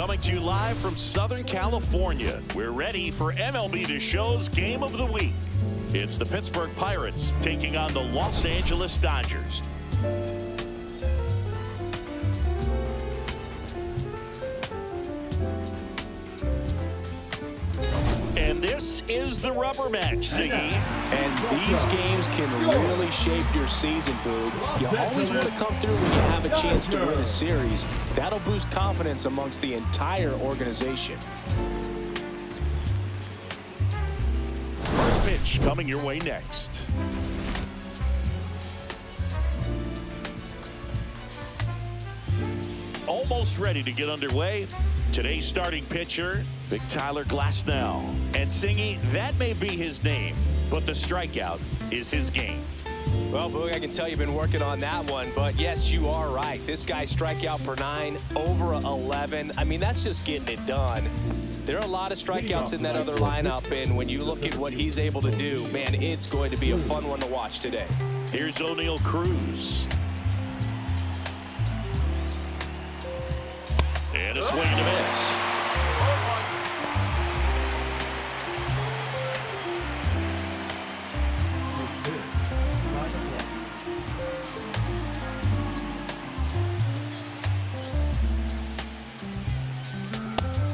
Coming to you live from Southern California, we're ready for MLB The Show's Game of the Week. It's the Pittsburgh Pirates taking on the Los Angeles Dodgers. And this is the rubber match, Siggy. And these games can really shape your season, Boog. You always want to come through when you have a chance to win a series. That'll boost confidence amongst the entire organization. First pitch coming your way next. Almost ready to get underway. Today's starting pitcher, Big Tyler Glasnow. And Singy, that may be his name, but the strikeout is his game. Well, Boog, I can tell you've been working on that one, but yes, you are right. This guy's strikeout per 9, over 11. I mean, that's just getting it done. There are a lot of strikeouts in that other lineup, and when you look at what he's able to do, man, it's going to be a fun one to watch today. Here's O'Neal Cruz. And a swing and a miss.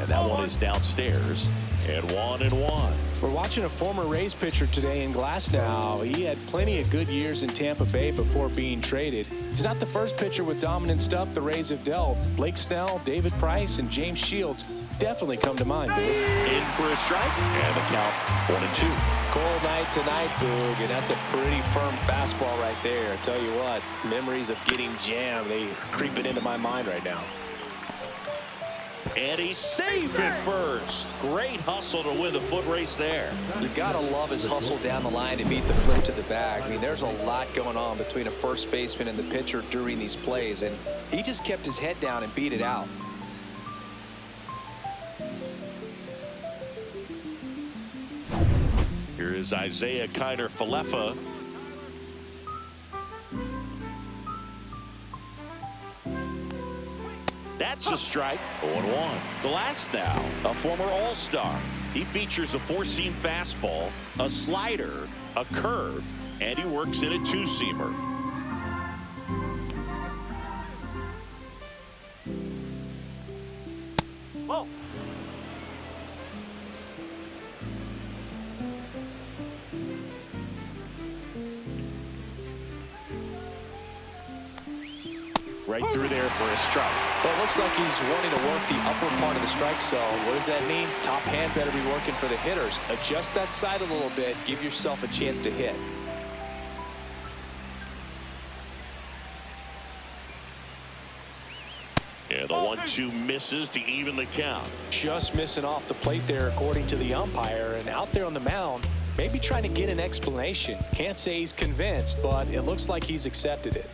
And that one is downstairs. And 1-1. We're watching a former Rays pitcher today in Glasnow. He had plenty of good years in Tampa Bay before being traded. He's not the first pitcher with dominant stuff the Rays have dealt. Blake Snell, David Price, and James Shields definitely come to mind, Boog. In for a strike, and the count 1-2. Cold night tonight, Boog, and that's a pretty firm fastball right there. I tell you what, memories of getting jammed, they are creeping into my mind right now. And he's safe at first. Great hustle to win the foot race there. You gotta love his hustle down the line to beat the flip to the bag. I mean, there's a lot going on between a first baseman and the pitcher during these plays, and he just kept his head down and beat it out. Here is Isaiah Kiner-Falefa. That's a strike. 0-1. Glasnow, a former All-Star. He features a four-seam fastball, a slider, a curve, and he works in a two-seamer. Whoa. Right through there for a strike. Well, it looks like he's wanting to work the upper part of the strike zone. What does that mean? Top hand better be working for the hitters. Adjust that side a little bit. Give yourself a chance to hit. And the 1-2 misses to even the count. Just missing off the plate there, according to the umpire. And out there on the mound, maybe trying to get an explanation. Can't say he's convinced, but it looks like he's accepted it.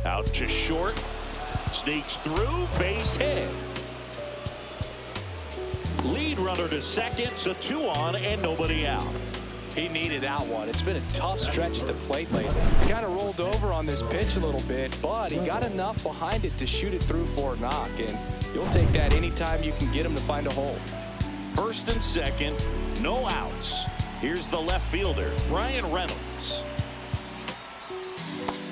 Out to short. Sneaks through. Base hit. Lead runner to second. So 2 on and nobody out. He needed that one. It's been a tough stretch at the plate lately. Kind of rolled over on this pitch a little bit, but he got enough behind it to shoot it through for a knock. And you'll take that anytime you can get him to find a hole. First and second. No outs. Here's the left fielder, Brian Reynolds.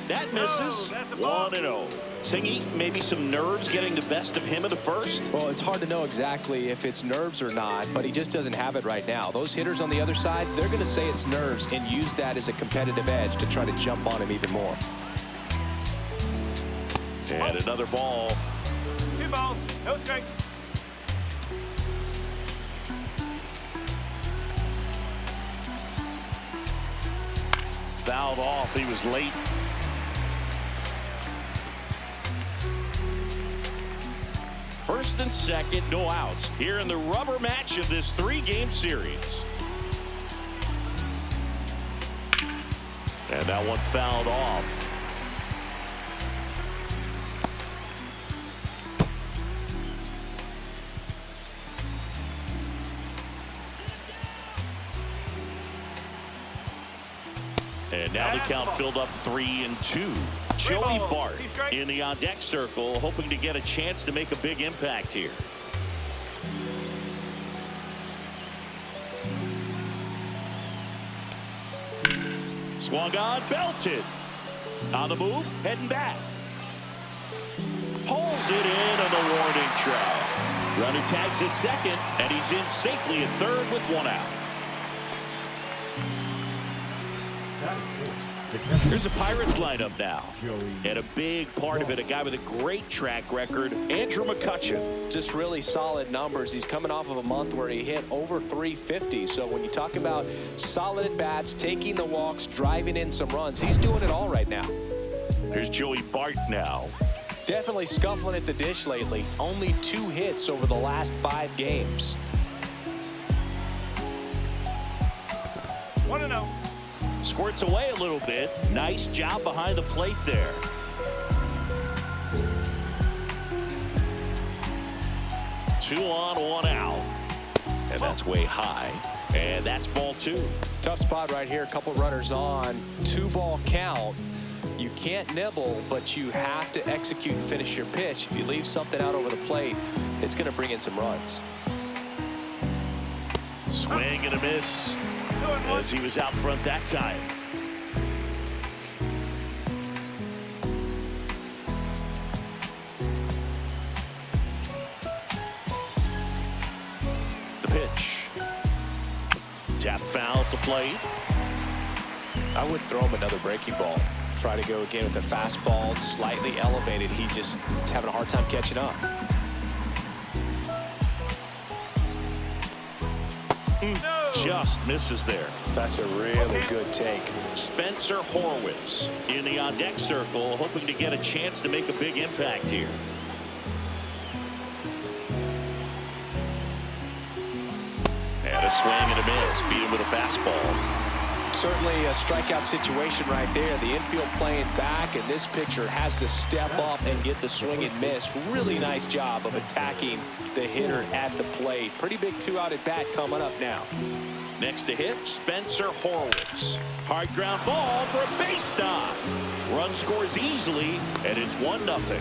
That misses. 1-0. Singy, maybe some nerves getting the best of him in the first? Well, it's hard to know exactly if it's nerves or not, but he just doesn't have it right now. Those hitters on the other side, they're going to say it's nerves and use that as a competitive edge to try to jump on him even more. And another ball. 2 balls, no strikes. Fouled off. He was late. First and second, no outs here in the rubber match of this 3-game series. And that one fouled off. And now the count filled up 3-2. Joey Bart in the on-deck circle, hoping to get a chance to make a big impact here. Swung on, belted. On the move, heading back. Pulls it in on the warning track. Runner tags at second, and he's in safely at third with one out. Here's the Pirates lineup now. And a big part of it, a guy with a great track record, Andrew McCutchen. Just really solid numbers. He's coming off of a month where he hit over 350. So when you talk about solid at bats, taking the walks, driving in some runs, he's doing it all right now. Here's Joey Bart now. Definitely scuffling at the dish lately. Only 2 hits over the last 5 games. 1-0. Squirts away a little bit. Nice job behind the plate there. Two on, one out. And that's way high. And that's ball 2. Tough spot right here. A couple runners on. 2-ball count. You can't nibble, but you have to execute and finish your pitch. If you leave something out over the plate, it's going to bring in some runs. Swing and a miss as he was out front that time. The pitch. Tap foul at the plate. I would throw him another breaking ball. Try to go again with the fastball, slightly elevated. He just is having a hard time catching up. Just misses there. That's a really good take. Spencer Horwitz in the on-deck circle, hoping to get a chance to make a big impact here. And a swing and a miss. Beat him with a fastball. Certainly a strikeout situation right there. The infield playing back, and this pitcher has to step up and get the swing and miss. Really nice job of attacking the hitter at the plate. Pretty big 2-out at bat coming up now. Next to hit, Spencer Horwitz. Hard ground ball for a base stop. Run scores easily, and it's 1-0.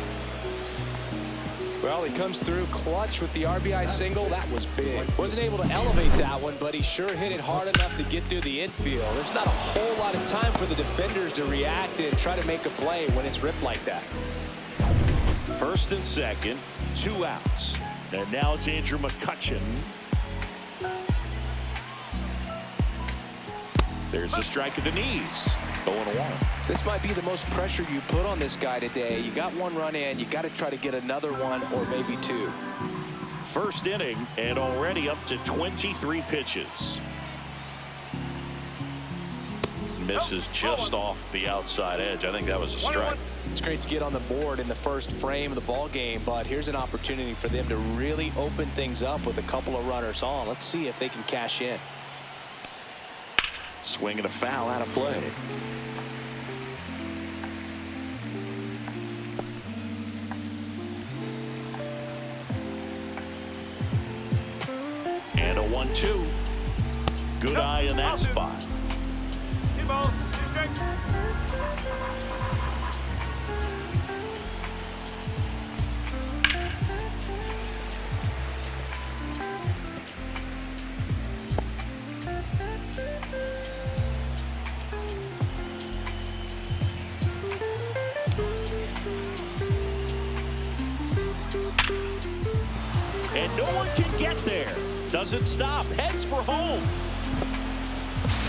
Well, he comes through clutch with the RBI single. That was big. Wasn't able to elevate that one, but he sure hit it hard enough to get through the infield. There's not a whole lot of time for the defenders to react and try to make a play when it's ripped like that. First and second, 2 outs. And now it's Andrew McCutchen. There's a strike at the knees. 0-1. This might be the most pressure you put on this guy today. You got 1 run in. You got to try to get another one or maybe 2. First inning and already up to 23 pitches. Misses just off the outside edge. I think that was a strike. It's great to get on the board in the first frame of the ball game, but here's an opportunity for them to really open things up with a couple of runners on. Let's see if they can cash in. Swing and a foul out of play. And a 1-2. Good eye in that spot. 2 balls, 2 strikes. And no one can get there. Doesn't stop. Heads for home.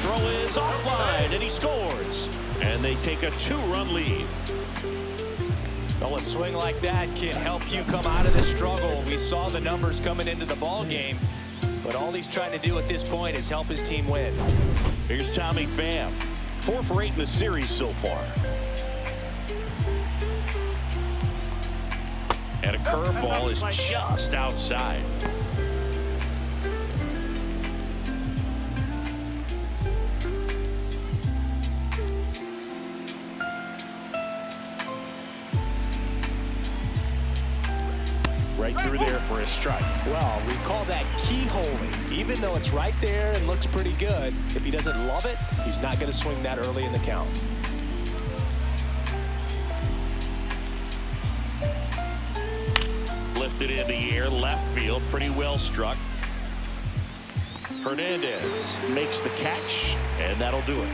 Throw is offline, and he scores. And they take a 2-run lead. Well, a swing like that can help you come out of the struggle. We saw the numbers coming into the ball game, but all he's trying to do at this point is help his team win. Here's Tommy Pham. 4 for 8 in the series so far. And a curveball is just outside. right through there for a strike. Well, we call that keyholing. Even though it's right there and looks pretty good, if he doesn't love it, he's not going to swing that early in the count. Lifted in the air, left field, pretty well struck. Hernandez makes the catch, and that'll do it.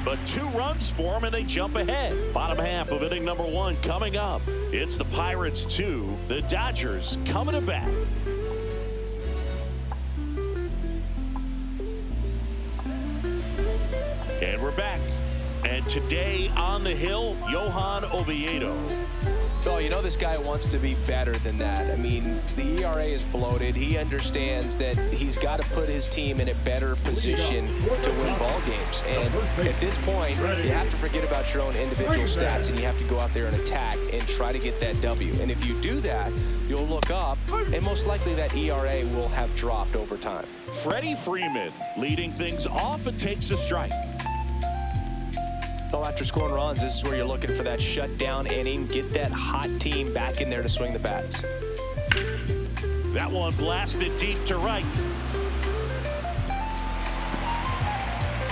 But 2 runs for him, and they jump ahead. Bottom half of inning number 1 coming up. It's the Pirates 2, the Dodgers coming to bat. And we're back. And today on the hill, Johan Oviedo. Oh, you know this guy wants to be better than that. I mean, the ERA is bloated. He understands that he's got to put his team in a better position to win ball games. And at this point, you have to forget about your own individual stats, and you have to go out there and attack and try to get that W. And if you do that, you'll look up, and most likely that ERA will have dropped over time. Freddie Freeman leading things off and takes a strike. Well, after scoring runs, this is where you're looking for that shutdown inning. Get that hot team back in there to swing the bats. That one blasted deep to right.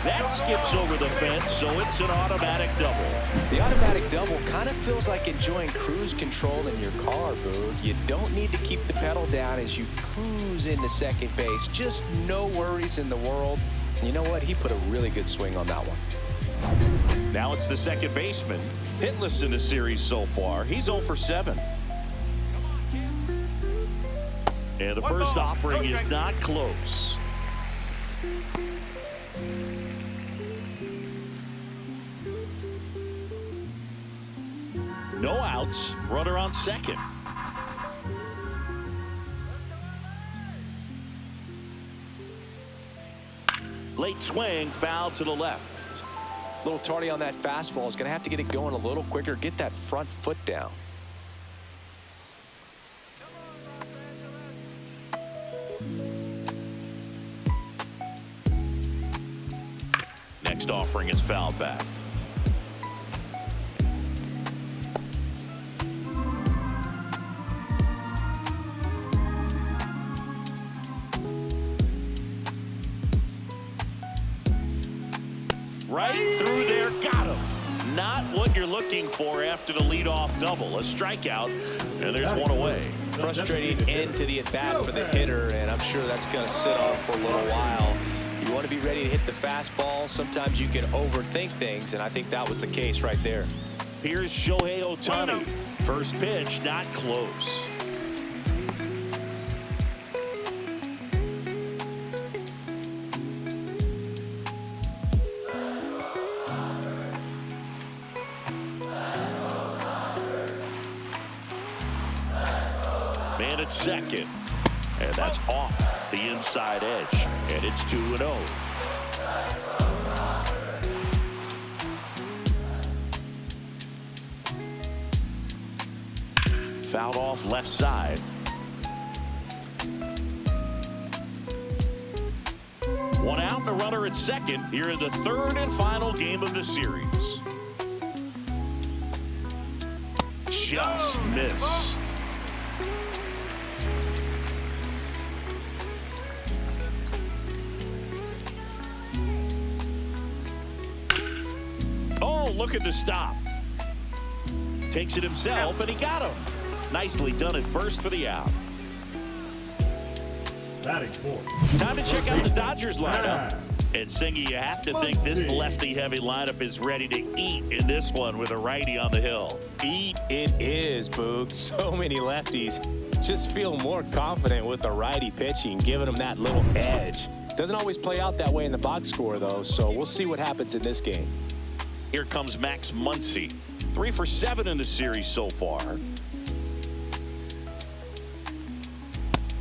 That skips over the fence, so it's an automatic double. The automatic double kind of feels like enjoying cruise control in your car, Boog. You don't need to keep the pedal down as you cruise into second base. Just no worries in the world. You know what? He put a really good swing on that one. Now it's the second baseman. Hitless in the series so far. He's 0 for 7. And the first offering is not close. No outs. Runner on second. Late swing, foul to the left. A little tardy on that fastball. Is going to have to get it going a little quicker. Get that front foot down. Next offering is fouled back. Right through there, got him. Not what you're looking for after the leadoff double. A strikeout, and there's one away. Frustrating end to the at-bat for the hitter, and I'm sure that's going to sit on for a little while. You want to be ready to hit the fastball. Sometimes you can overthink things, and I think that was the case right there. Here's Shohei Ohtani. First pitch, not close. Man at second, and that's off the inside edge, and it's 2-0. Fouled off left side. One out and a runner at second here in the third and final game of the series. Just missed. Oh, look at the stop. Takes it himself, and he got him. Nicely done at first for the out. Time to check out the Dodgers lineup. And Singy, you have to think this lefty-heavy lineup is ready to eat in this one with a righty on the hill. Eat it is, Boog. So many lefties just feel more confident with the righty pitching, giving them that little edge. Doesn't always play out that way in the box score, though, so we'll see what happens in this game. Here comes Max Muncy. 3 for 7 in the series so far.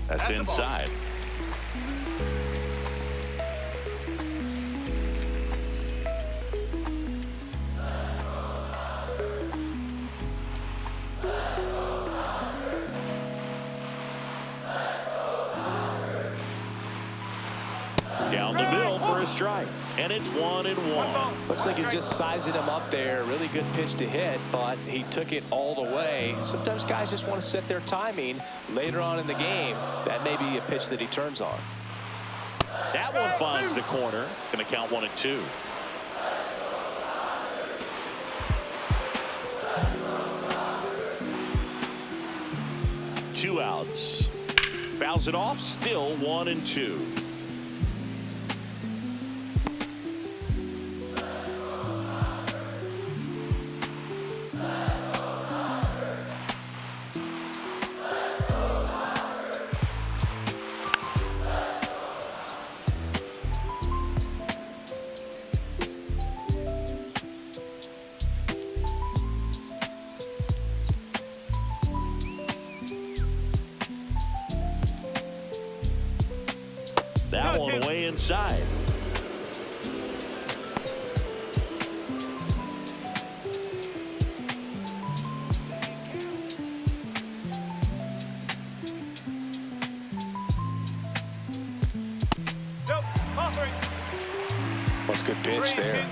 That's inside. Down the middle for a strike. and it's 1-1. Looks like he's just sizing him up there. Really good pitch to hit, but he took it all the way. Sometimes guys just want to set their timing later on in the game. That may be a pitch that he turns on. That one finds the corner. Going to count 1-2. Two outs. Fouls it off. Still 1-2. That one way inside. That's a good pitch there.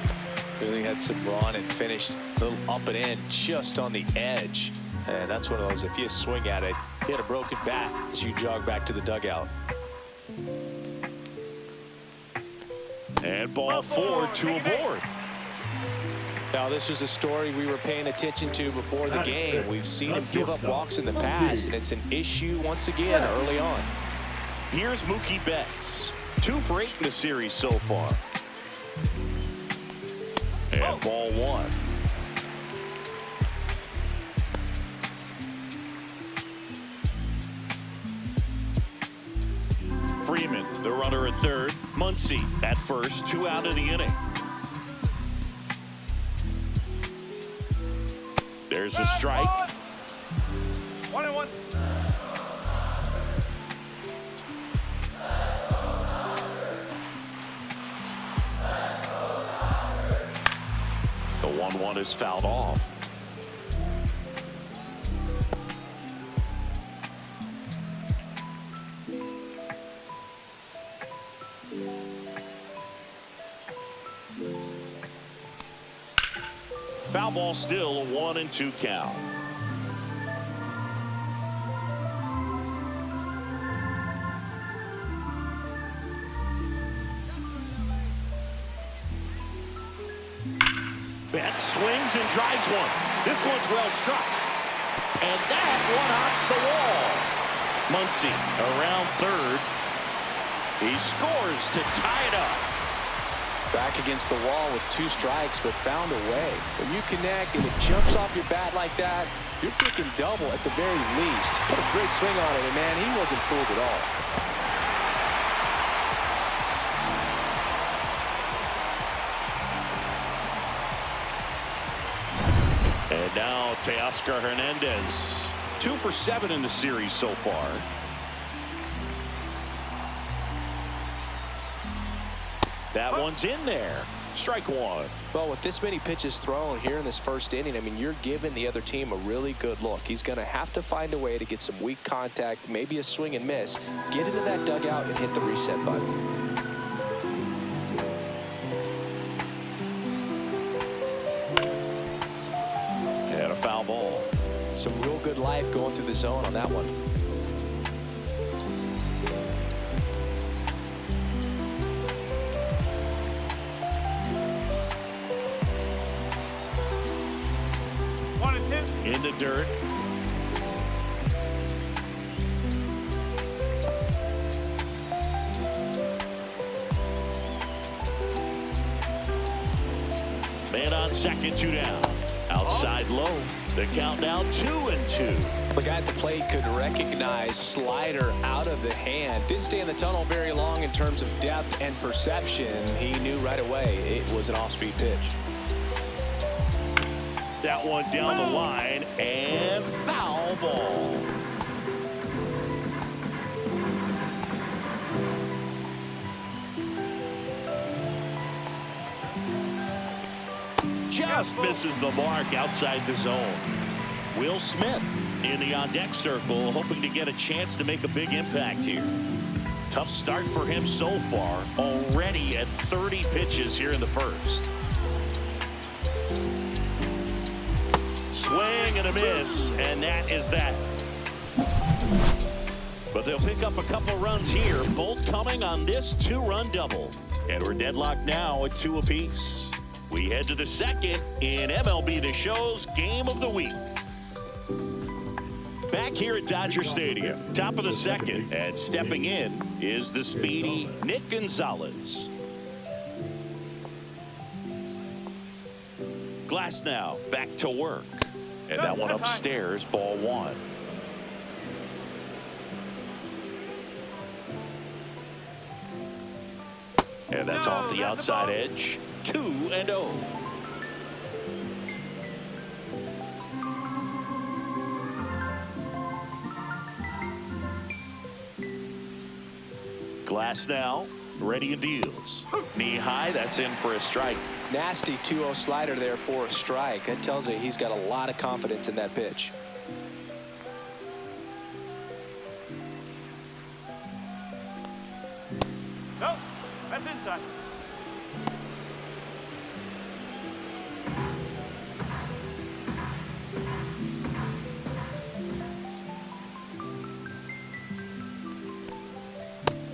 Really had some run and finished a little up and in just on the edge. And that's one of those, if you swing at it, you had a broken bat as you jog back to the dugout. And ball 4, 2 aboard. Now, this was a story we were paying attention to before the game. We've seen him give up walks in the past, and it's an issue once again early on. Here's Mookie Betts. 2 for 8 in the series so far. And ball 1. Freeman, the runner at third. Muncy at first, 2 out of the inning. There's a strike. 1-1. The 1-1 is fouled off. Foul ball, still a 1-2 count. Betts swings and drives one. This one's well struck. And that one hops the wall. Muncy around third. He scores to tie it up. Back against the wall with 2 strikes, but found a way. When you connect and it jumps off your bat like that, you're thinking double at the very least. Put a great swing on it, and man, he wasn't fooled at all. And now Teoscar Hernandez. 2 for 7 in the series so far. That one's in there. Strike 1. Well, with this many pitches thrown here in this first inning, I mean, you're giving the other team a really good look. He's going to have to find a way to get some weak contact, maybe a swing and miss, get into that dugout and hit the reset button. And a foul ball. Some real good life going through the zone on that one. In the dirt. Man on second, 2 down. Outside low. The count now 2-2. The guy at the plate could recognize slider out of the hand. Didn't stay in the tunnel very long in terms of depth and perception. He knew right away it was an off-speed pitch. That one down the line, and foul ball. Just misses the mark outside the zone. Will Smith in the on-deck circle, hoping to get a chance to make a big impact here. Tough start for him so far. Already at 30 pitches here in the first. Swing and a miss, and that is that. But they'll pick up a couple runs here, both coming on this 2-run double. And we're deadlocked now at 2 apiece. We head to the second in MLB The Show's Game of the Week. Back here at Dodger Stadium, top of the second, and stepping in is the speedy Nick Gonzalez. Glass now back to work, and that one upstairs, ball 1. And that's off the outside edge. 2-0. Glass now, ready and deals. Knee high, that's in for a strike. Nasty 2-0 slider there for a strike. That tells you he's got a lot of confidence in that pitch. No, that's inside.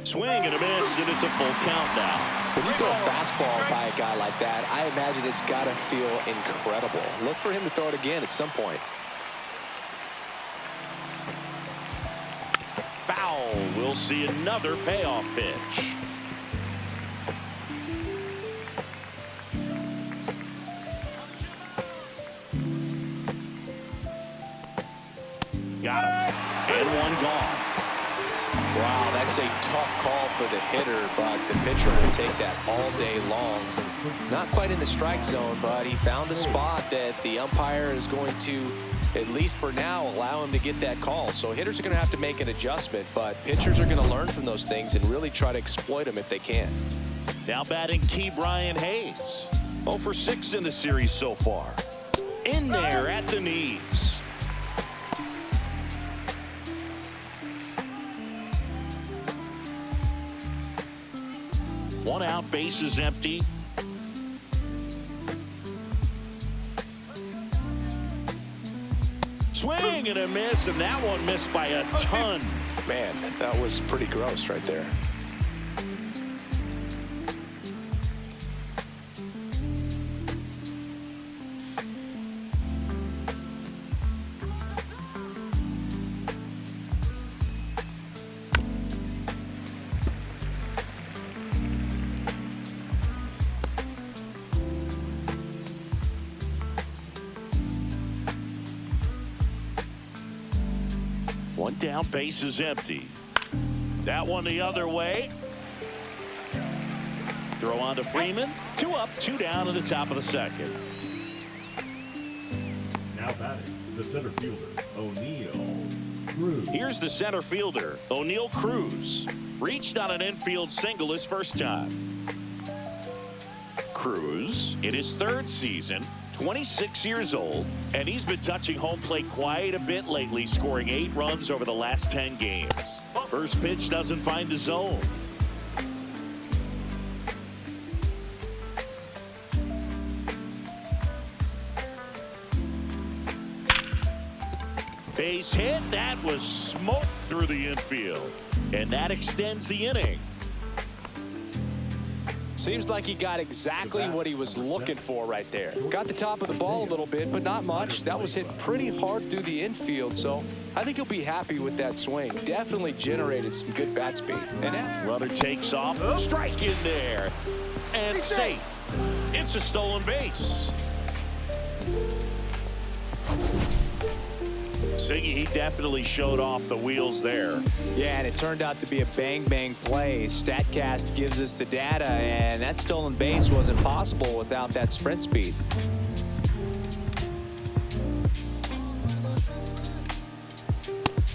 Swing and a miss, and it's a full count now. When you throw a fastball by a guy like that, I imagine it's got to feel incredible. Look for him to throw it again at some point. Foul. We'll see another payoff pitch. Got him. And one gone. Wow, that's a tough call for the hitter, but the pitcher will take that all day long. Not quite in the strike zone, but he found a spot that the umpire is going to, at least for now, allow him to get that call. So hitters are going to have to make an adjustment, but pitchers are going to learn from those things and really try to exploit them if they can. Now batting Key Brian Hayes. 0 for 6 in the series so far. In there at the knees. One out, base is empty. Swing and a miss, and that one missed by a ton. Man, that was pretty gross right there. One down, base is empty. That one the other way. Throw on to Freeman. 2 up, 2 down in the top of the second. Now batting, the center fielder, O'Neill Cruz. Here's the center fielder, O'Neill Cruz. Reached on an infield single his first time. Cruz, in his 3rd season, 26 years old, and he's been touching home plate quite a bit lately, scoring 8 runs over the last 10 games. First pitch doesn't find the zone. Base hit, that was smoke through the infield, and that extends the inning. Seems like he got exactly what he was looking for right there. Got the top of the ball a little bit, but not much. That was hit pretty hard through the infield, so I think he'll be happy with that swing. Definitely generated some good bat speed. And now, runner takes off, strike in there, and safe. It's a stolen base. Siggy, he definitely showed off the wheels there. Yeah, and it turned out to be a bang-bang play. StatCast gives us the data, and that stolen base wasn't possible without that sprint speed.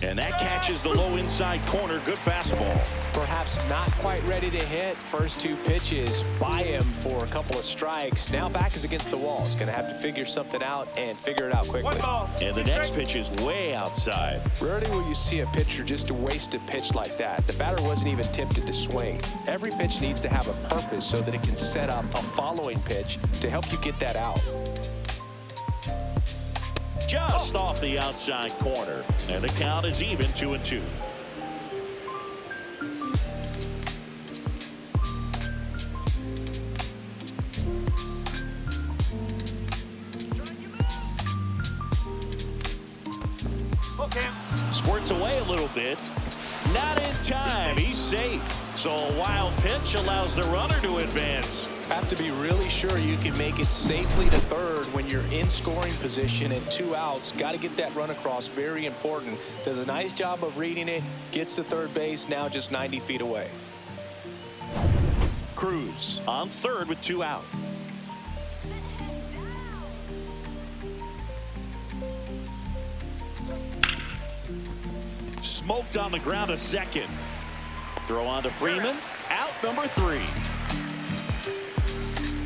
And that catches the low inside corner. Good fastball. Perhaps not quite ready to hit. First two pitches by him for a couple of strikes. Now back is against the wall. He's going to have to figure something out and figure it out quickly. 1 ball. And the next pitch is way outside. Rarely will you see a pitcher just waste a pitch like that. The batter wasn't even tempted to swing. Every pitch needs to have a purpose so that it can set up a following pitch to help you get that out. Just off the outside corner. And the count is even 2-2. Okay. Squirts away a little bit. Not in time. He's safe. So a wild pitch allows the runner to advance. Have to be really sure you can make it safely to third when you're in scoring position and 2 outs. Got to get that run across. Very important. Does a nice job of reading it. Gets to third base. Now just 90 feet away. Cruz on third with 2 out. Smoked on the ground a second. Throw on to Freeman. Out number 3.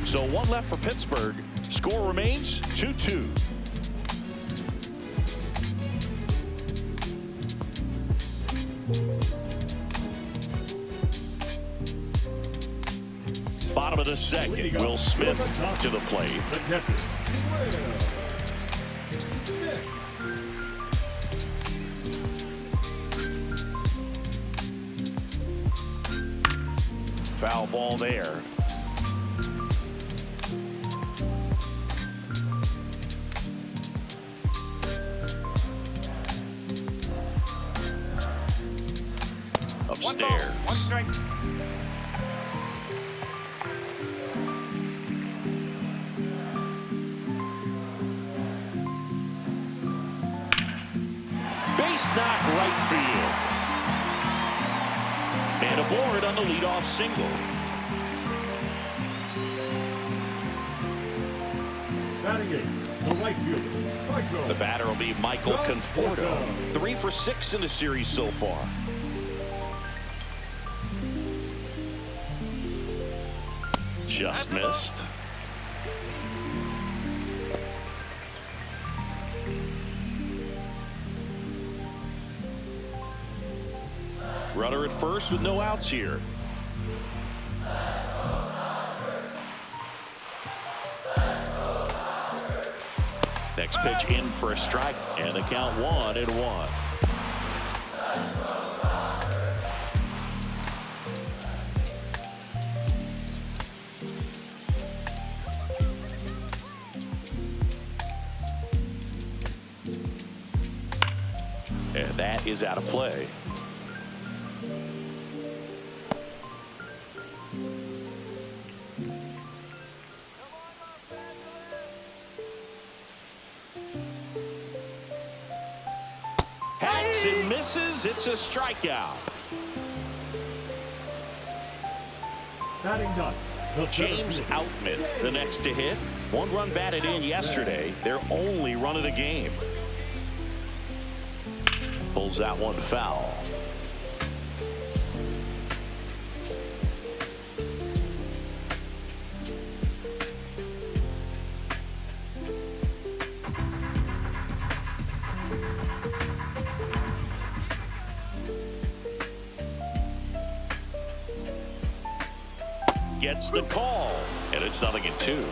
So 1 left for Pittsburgh. Score remains 2-2. Bottom of the second. Will Smith to the plate. Foul ball there. Upstairs. 1 strike. Base knock right field. And aboard on the leadoff single. Batting eighth, the right fielder, Michael. The batter will be Michael Conforto. 3 for 6 in the series so far. Just missed. Runner at first with no outs here. Next pitch in for a strike, and the count 1-1. And that is out of play. Hacks and misses. It's a strikeout. Batting done. The James center fielder. Outman, the next to hit. 1 run batted in yesterday. Their only run of the game. Pulls that one foul. Gets the call, and it's 0-2.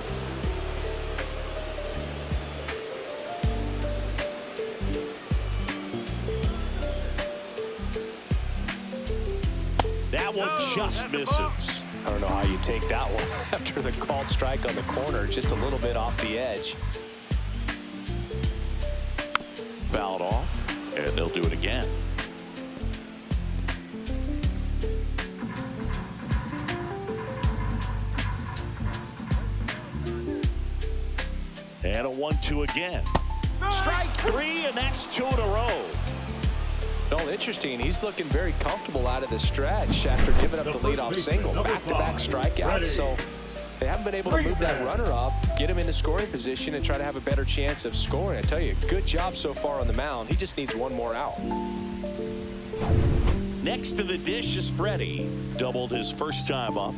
That one just misses. I don't know how you take that one after the called strike on the corner, just a little bit off the edge. Fouled off, and they'll do it again. And a 1-2 again. Strike 3, and that's 2 in a row. Well, interesting. He's looking very comfortable out of the stretch after giving up the leadoff single. Back-to-back strikeouts, so they haven't been able to move that runner up, get him into scoring position, and try to have a better chance of scoring. I tell you, good job so far on the mound. He just needs 1 more out. Next to the dish is Freddie. Doubled his first time up.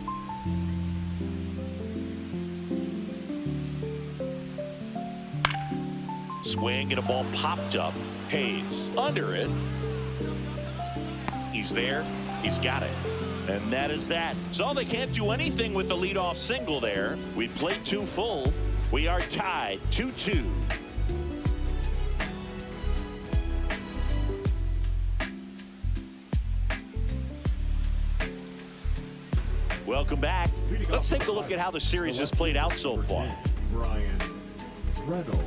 Swing and a ball popped up. Hayes under it. He's there. He's got it. And that is that. So they can't do anything with the leadoff single there. We played 2 full. We are tied 2-2. Welcome back. Let's take a look at how the series has played out so far. Brian Reynolds.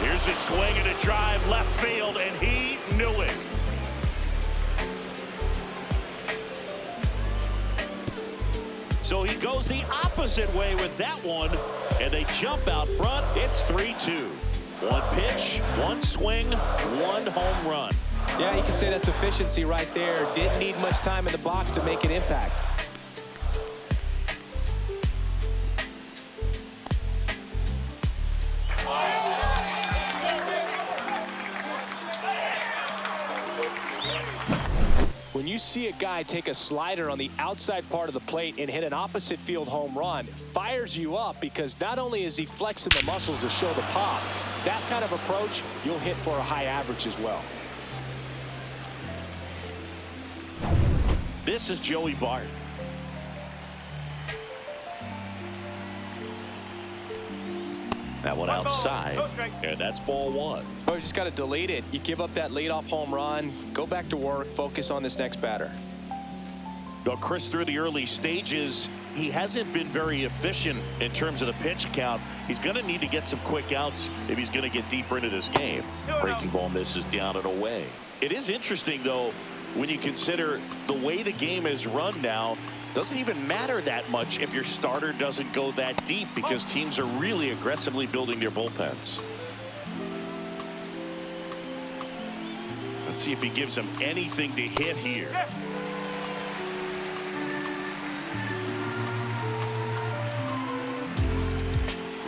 Here's a swing and a drive left field, and he knew it. So he goes the opposite way with that one, and they jump out front. It's 3-2. 1 pitch, 1 swing, 1 home run. Yeah, you can say that's efficiency right there. Didn't need much time in the box to make an impact. When you see a guy take a slider on the outside part of the plate and hit an opposite field home run, fires you up because not only is he flexing the muscles to show the pop, that kind of approach, you'll hit for a high average as well. This is Joey Bart. That one outside, and that's ball 1. Oh, you just got to delete it. You give up that leadoff home run, go back to work, focus on this next batter. Well, Chris, through the early stages, he hasn't been very efficient in terms of the pitch count. He's going to need to get some quick outs if he's going to get deeper into this game. Breaking ball misses down and away. It is interesting, though, when you consider the way the game is run now. Doesn't even matter that much if your starter doesn't go that deep because teams are really aggressively building their bullpens. Let's see if he gives them anything to hit here.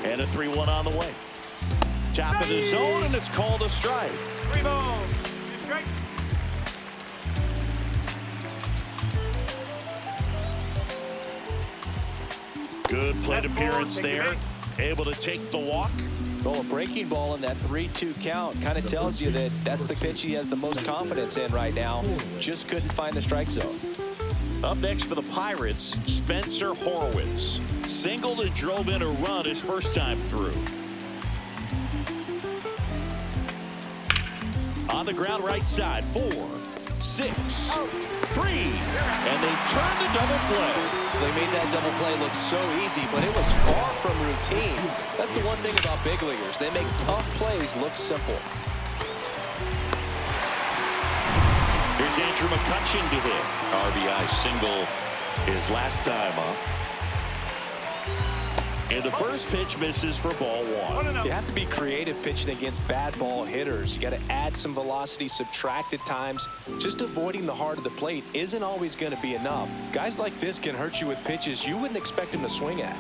And a 3-1 on the way. Top of the zone, and it's called a strike. 3 balls. 2 strikes. Good plate appearance there. Able to take the walk. Well, a breaking ball in that 3-2 count kind of tells you that that's the pitch he has the most confidence in right now. Just couldn't find the strike zone. Up next for the Pirates, Spencer Horwitz. Singled and drove in a run his first time through. On the ground right side, 4, 6, 3, and they turn the double play. They made that double play look so easy, but it was far from routine. That's the one thing about big leaguers. They make tough plays look simple. Here's Andrew McCutchen to hit. RBI single his last time up. And the first pitch misses for ball 1. You have to be creative pitching against bad ball hitters. You got to add some velocity, subtract at times. Just avoiding the heart of the plate isn't always going to be enough. Guys like this can hurt you with pitches you wouldn't expect him to swing at.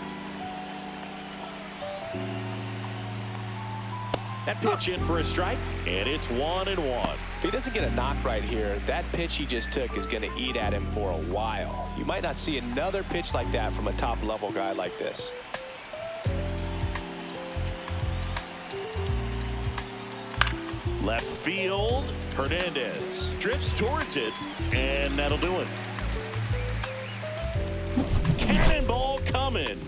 That pitch in for a strike, and it's 1-1. If he doesn't get a knock right here, that pitch he just took is going to eat at him for a while. You might not see another pitch like that from a top-level guy like this. Left field, Hernandez drifts towards it, and that'll do it. Cannonball coming.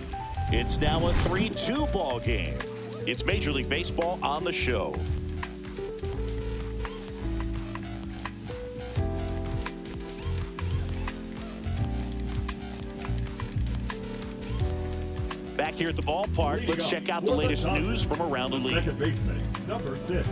It's now a 3-2 ball game. It's Major League Baseball on the show. Back here at the ballpark, let's check out the latest news from around the league. Second baseman, number 6.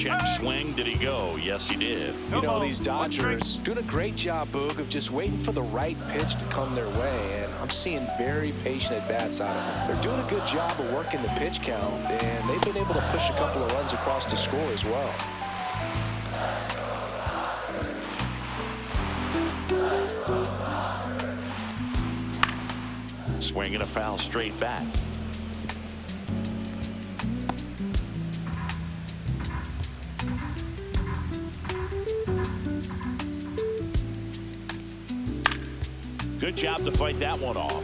Check swing. Did he go? Yes, he did. You know, these Dodgers doing a great job, Boog, of just waiting for the right pitch to come their way, and I'm seeing very patient at-bats out of them. They're doing a good job of working the pitch count, and they've been able to push a couple of runs across to score as well. Swing and a foul straight back. Good job to fight that one off.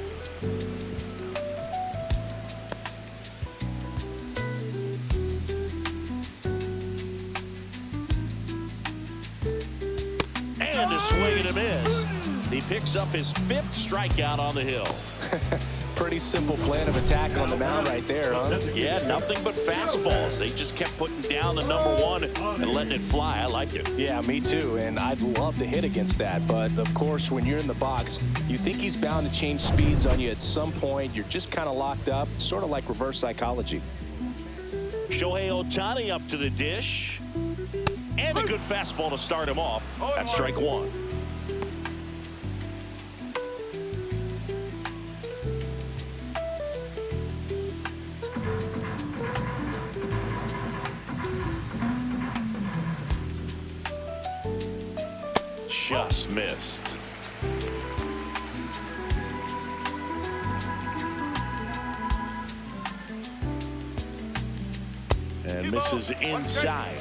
And a swing and a miss. He picks up his 5th strikeout on the hill. Pretty simple plan of attack on the mound right there, huh? Yeah, nothing but fastballs. They just kept putting down the #1 and letting it fly. I like it. Yeah, me too, and I'd love to hit against that. But, of course, when you're in the box, you think he's bound to change speeds on you at some point. You're just kind of locked up, sort of like reverse psychology. Shohei Ohtani up to the dish. And a good fastball to start him off. That's strike 1. Just missed. And misses inside.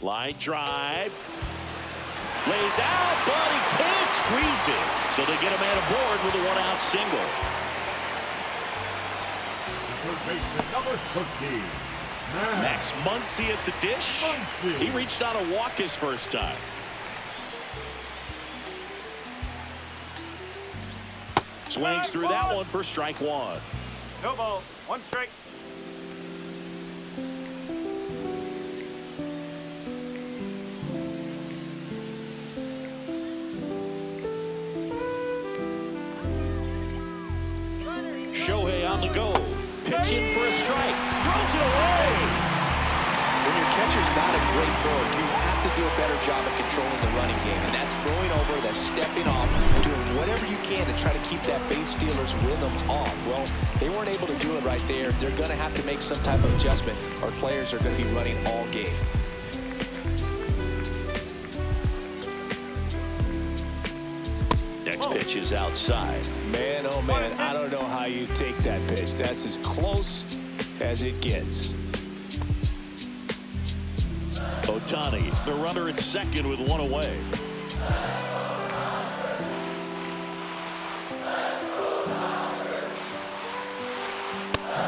Line drive. Lays out, but he can't squeeze it. So they get a man aboard with a 1-out single. Number 13. Max Muncy at the dish. He reached out to walk his first time. Swings through that one for strike 1. No ball. 1 strike. Shohei on the go. Pitching for a strike. Throws it away. When your catcher's not a great thrower, you have to do a better job of controlling the running game. And that's throwing over, that's stepping off, doing whatever you can to try to keep that base stealer's rhythm off. Well, they weren't able to do it right there. They're going to have to make some type of adjustment, or players are going to be running all game. Next pitch is outside. Man, oh man, I don't know how you take that pitch. That's as close as it gets. Ohtani, the runner at second with 1 away.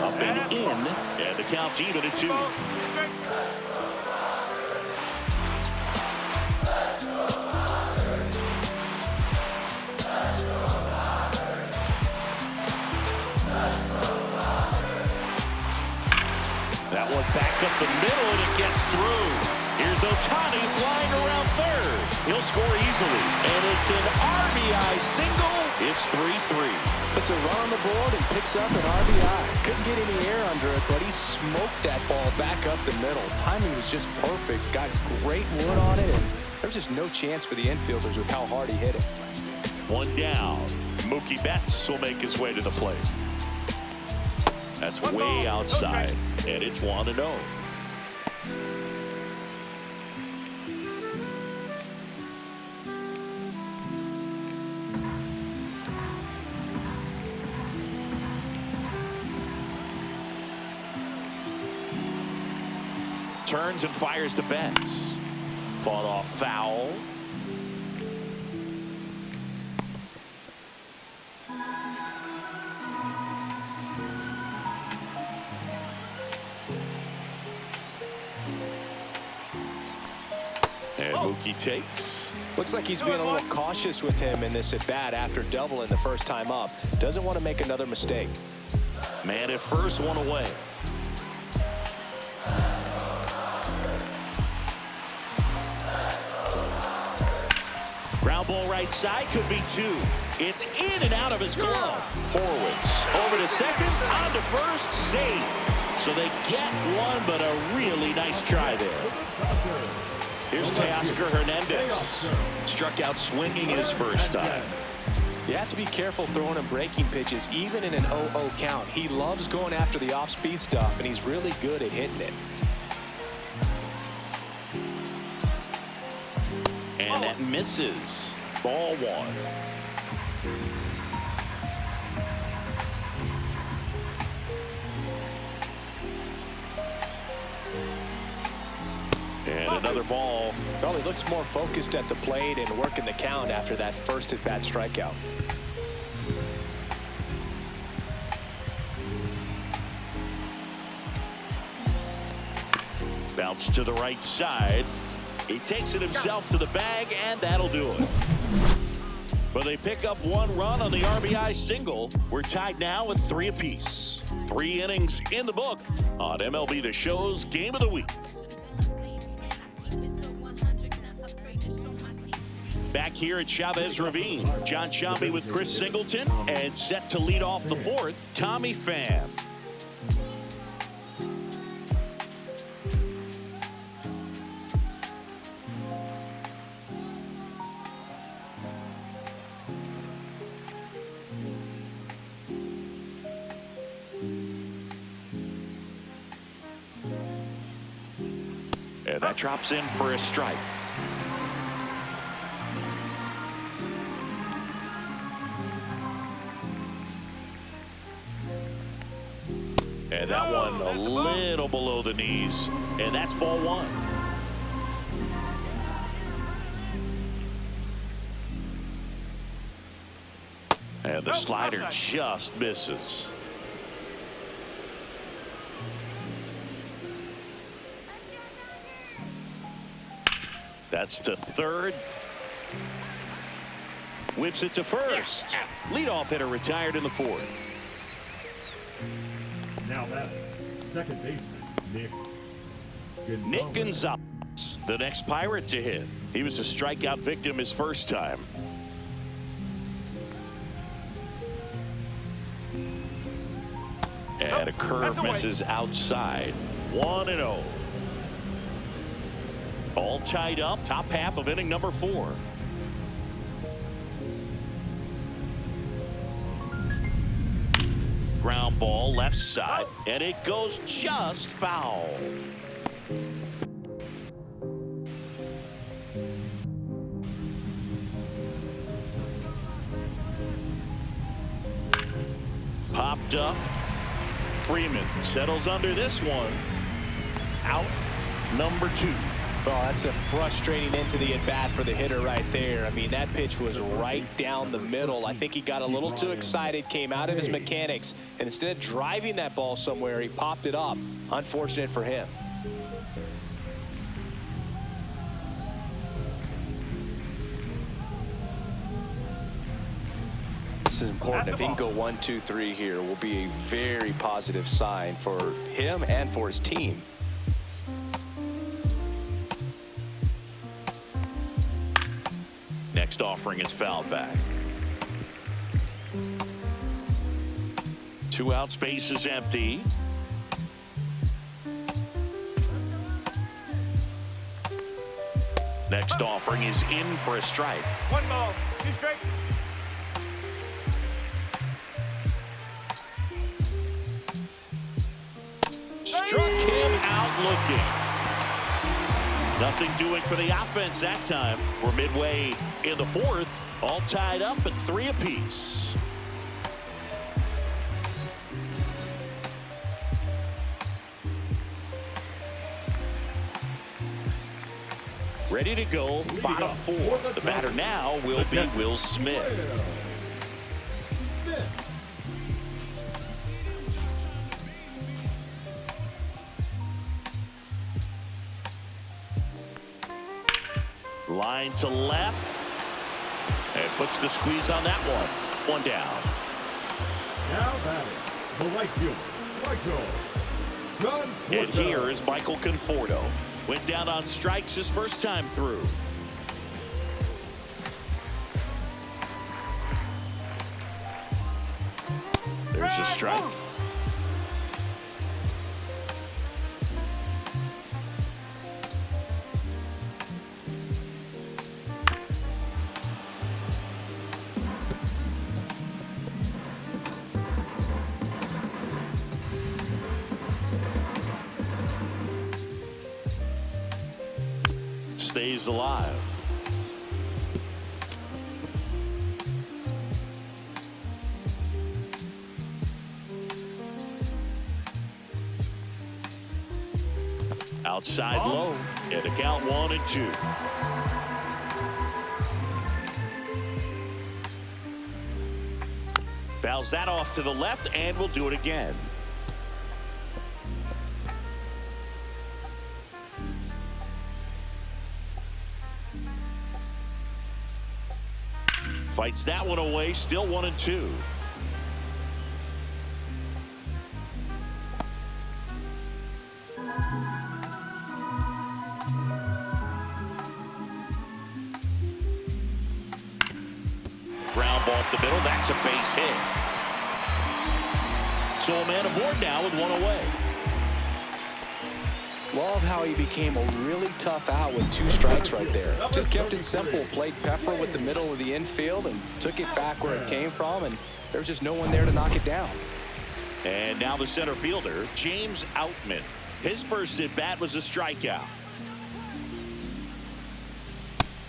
Up and in, and the count's even at 2. That one back up the middle, and it gets through. Here's Ohtani flying around third. He'll score easily, and it's an RBI single. It's 3-3. Puts a run on the board and picks up an RBI. Couldn't get any air under it, but he smoked that ball back up the middle. Timing was just perfect. Got great wood on it, and there's just no chance for the infielders with how hard he hit it. 1 down. Mookie Betts will make his way to the plate. That's way outside, and it's 1-0. Turns and fires to Betts. Fought off foul. And Mookie takes. Looks like he's being a little cautious with him in this at-bat after doubling the first time up. Doesn't want to make another mistake. Man at first, 1 away. Ground Ground ball right side, could be 2. It's in and out of his glove. Horwitz over to second, on to first, save. So they get one, but a really nice try there. Here's Teoscar Hernandez. Struck out swinging his first time. You have to be careful throwing him breaking pitches, even in an 0-0 count. He loves going after the off-speed stuff, and he's really good at hitting it. And that misses. Ball 1. And another ball. Well, he looks more focused at the plate and working the count after that first at-bat strikeout. Bounce to the right side. He takes it himself to the bag, and that'll do it. But they pick up 1 run on the RBI single. We're tied now with 3 apiece. 3 innings in the book on MLB The Show's Game of the Week. Back here at Chavez Ravine, John Sciambi with Chris Singleton, and set to lead off the 4th, Tommy Pham. And that drops in for a strike. And that one a little below the knees, and that's ball 1. And the slider just misses. That's to third. Whips it to first. Leadoff hitter retired in the 4th. Now that second baseman, Nick Gonzalez, the next Pirate to hit. He was a strikeout victim his first time. And a curve misses outside. 1-0. All tied up, top half of inning number 4. Ground ball left side, and it goes just foul. Popped up. Freeman settles under this one. Out number 2. Oh, that's a frustrating end to the at-bat for the hitter right there. I mean, that pitch was right down the middle. I think he got a little too excited, came out of his mechanics, and instead of driving that ball somewhere, he popped it up. Unfortunate for him. This is important. If he can go 1, 2, 3 here, will be a very positive sign for him and for his team. Next offering is fouled back. 2 out, space is empty. Next offering is in for a strike. 1 ball, 2 strikes. Struck him out looking. Nothing doing for the offense that time. We're midway in the 4th, all tied up at 3 apiece. Ready to go, bottom 4. The batter now will be Will Smith. Line to left, and puts the squeeze on that one. 1 down. Now batting, the right fielder, Michael Conforto. And here is Michael Conforto. Went down on strikes his first time through. There's a strike. Stays alive. Outside low, and a count 1-2. Fouls that off to the left, and will do it again. Fights that one away, still 1-2. Ground ball up the middle, that's a base hit. So a man aboard now with one away. Love how he became a really tough out with 2 strikes right there. Just kept it simple, played pepper with the middle of the infield and took it back where it came from, and there's just no one there to knock it down. And now the center fielder, James Outman. His first at bat was a strikeout.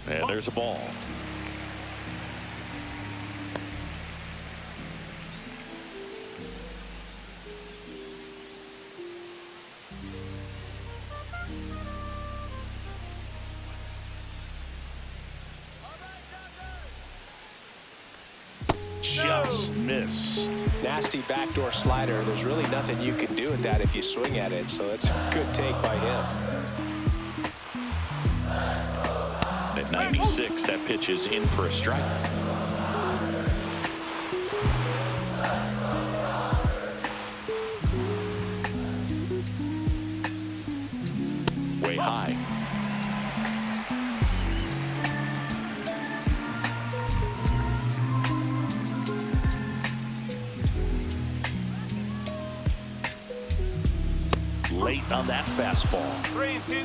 And there's a ball. Just missed. Nasty backdoor slider. There's really nothing you can do with that if you swing at it, so it's a good take by him. At 96, that pitch is in for a strike. Way high. Late on that fastball. 3-2.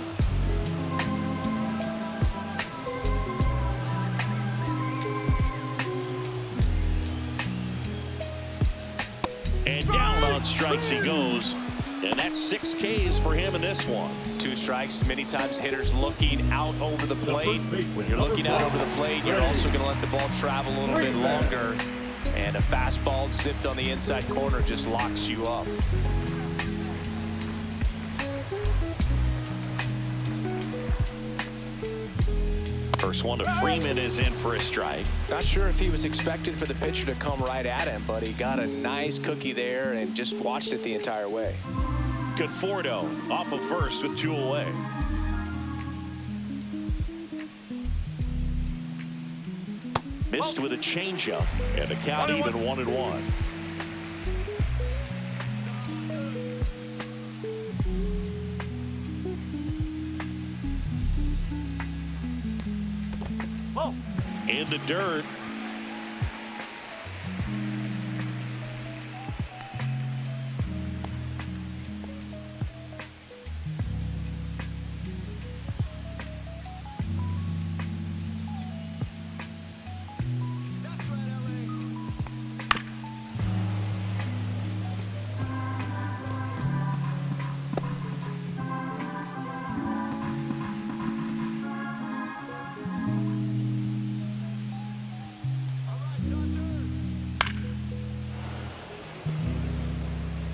And down on strikes he goes. And that's 6 Ks for him in this one. 2 strikes. Many times hitters looking out over the plate. When you're looking out over the plate, you're also going to let the ball travel a little bit longer. And a fastball zipped on the inside corner just locks you up. First one to Freeman is in for a strike. Not sure if he was expected for the pitcher to come right at him, but he got a nice cookie there and just watched it the entire way. Conforto off of first with 2 away. Missed with a changeup, and the count even 1-1. In the dirt.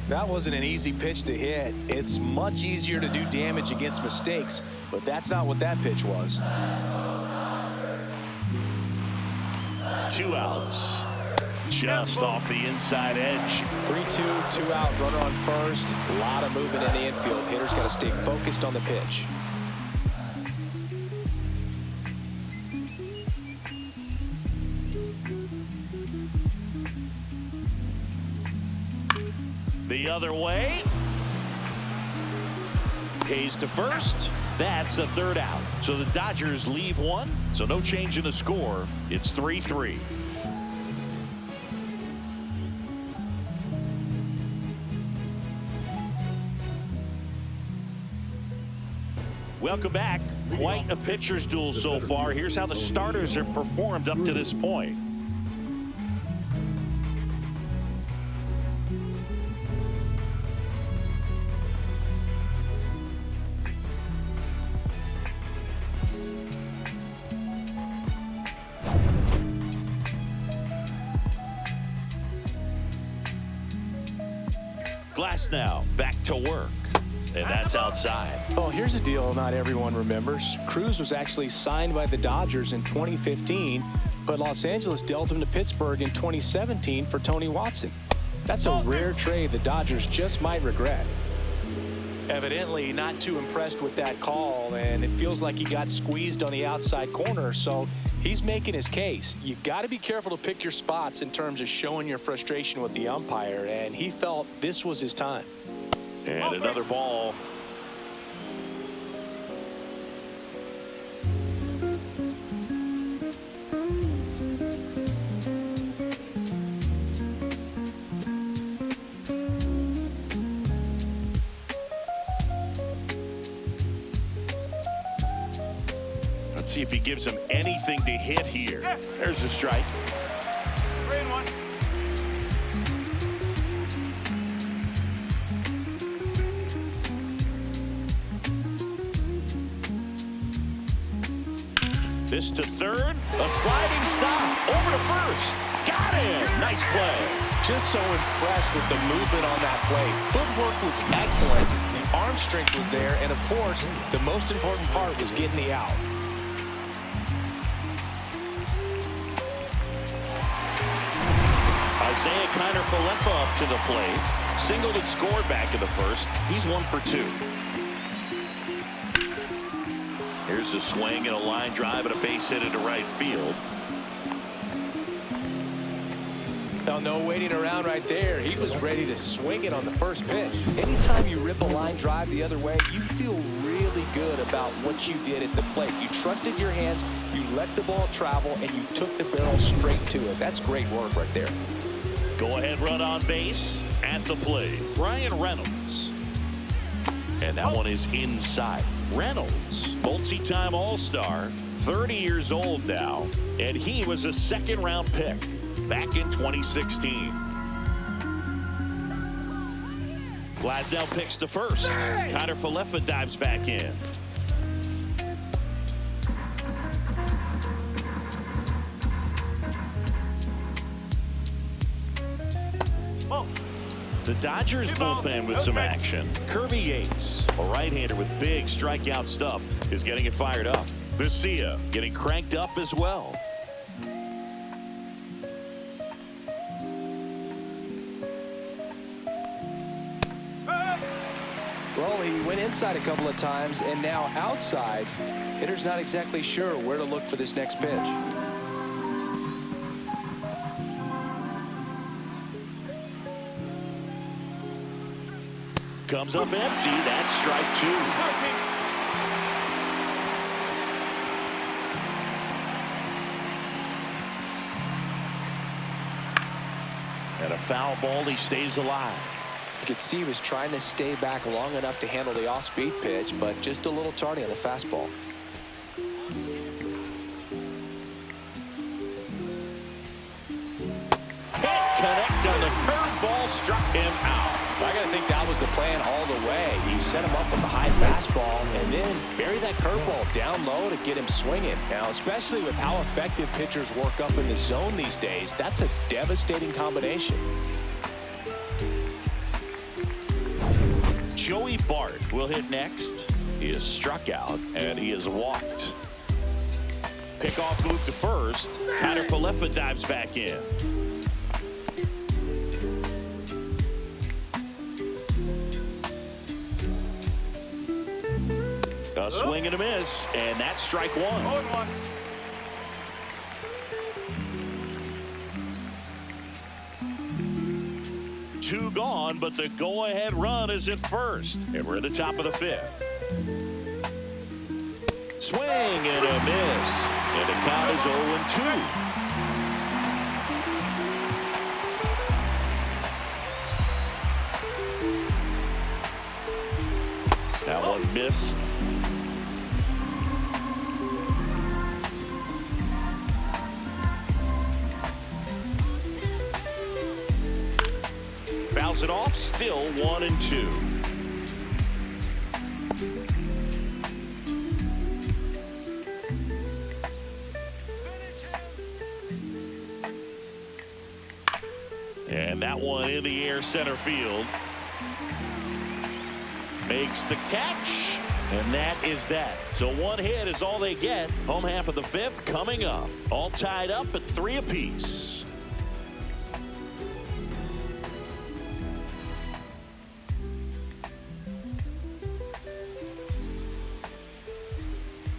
That wasn't an easy pitch to hit. It's much easier to do damage against mistakes, but that's not what that pitch was. 2 outs. Just off the inside edge. 3-2, 2 out, runner on first. A lot of movement in the infield. Hitters got to stay focused on the pitch. The other way. Hayes to first. That's the 3rd out. So the Dodgers leave 1. So no change in the score. It's 3-3. Welcome back. Quite a pitcher's duel so far. Here's how the starters have performed up to this point. Glass now back to work. And that's outside. Well, here's a deal not everyone remembers. Cruz was actually signed by the Dodgers in 2015, but Los Angeles dealt him to Pittsburgh in 2017 for Tony Watson. That's a rare trade the Dodgers just might regret. Evidently not too impressed with that call, and it feels like he got squeezed on the outside corner, so he's making his case. You got to be careful to pick your spots in terms of showing your frustration with the umpire, and he felt this was his time. And another ball. Let's see if he gives him anything to hit here. There's a strike. 3-1. This to third, a sliding stop, over to first, got him, nice play. Just so impressed with the movement on that play. Footwork was excellent, the arm strength was there, and of course, the most important part was getting the out. Isaiah Kiner-Falefa up to the plate, singled and scored back in the first. He's 1 for 2. Here's a swing and a line drive and a base hit into right field. Now, no waiting around right there. He was ready to swing it on the first pitch. Anytime you rip a line drive the other way, you feel really good about what you did at the plate. You trusted your hands, you let the ball travel, and you took the barrel straight to it. That's great work right there. Go ahead run on base at the plate. Ryan Reynolds. And that one is inside. Reynolds, multi-time All-Star, 30 years old now, and he was a second-round pick back in 2016. Glasnow picks to first. Kiner-Falefa dives back in. The Dodgers bullpen with some action. Kirby Yates, a right-hander with big strikeout stuff, is getting it fired up. Vesia getting cranked up as well. Well, he went inside a couple of times, and now outside. Hitter's not exactly sure where to look for this next pitch. Comes up empty. That's strike 2. And a foul ball. He stays alive. You could see he was trying to stay back long enough to handle the off-speed pitch, but just a little tardy on the fastball. Hit, connect on the curveball, struck him out. I got to think that was the plan all the way. He set him up with a high fastball and then bury that curveball down low to get him swinging. Now, especially with how effective pitchers work up in the zone these days, that's a devastating combination. Joey Bart will hit next. He is struck out and he is walked. Pickoff move to first. Kiner-Falefa dives back in. A swing and a miss, and that's strike 1. 0-1. Two gone, but the go-ahead run is at first. And we're at the top of the 5th. Swing and a miss. And the count is 0-2. That one missed. fouls it off. Still 1-2. And that one in the air, center field. Makes the catch. And that is that. So one hit is all they get. Home half of the fifth coming up. All tied up at 3 apiece.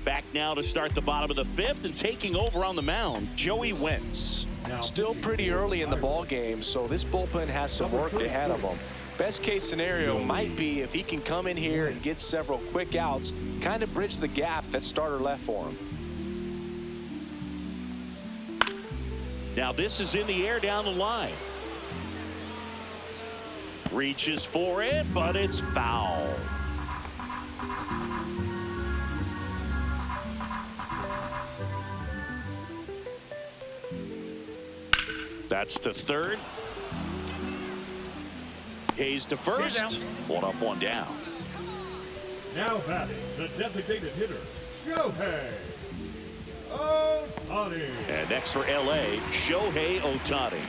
Back now to start the bottom of the fifth, and taking over on the mound, Joey Wentz. Still pretty early in the ball game, so this bullpen has some work ahead of them. Best case scenario might be if he can come in here and get several quick outs, kind of bridge the gap that starter left for him. Now this is in the air down the line. Reaches for it, but it's foul. That's to third. Hayes to first. 1 up, 1 down. Now batting, the designated hitter, Shohei Ohtani. And next for LA, Shohei Ohtani.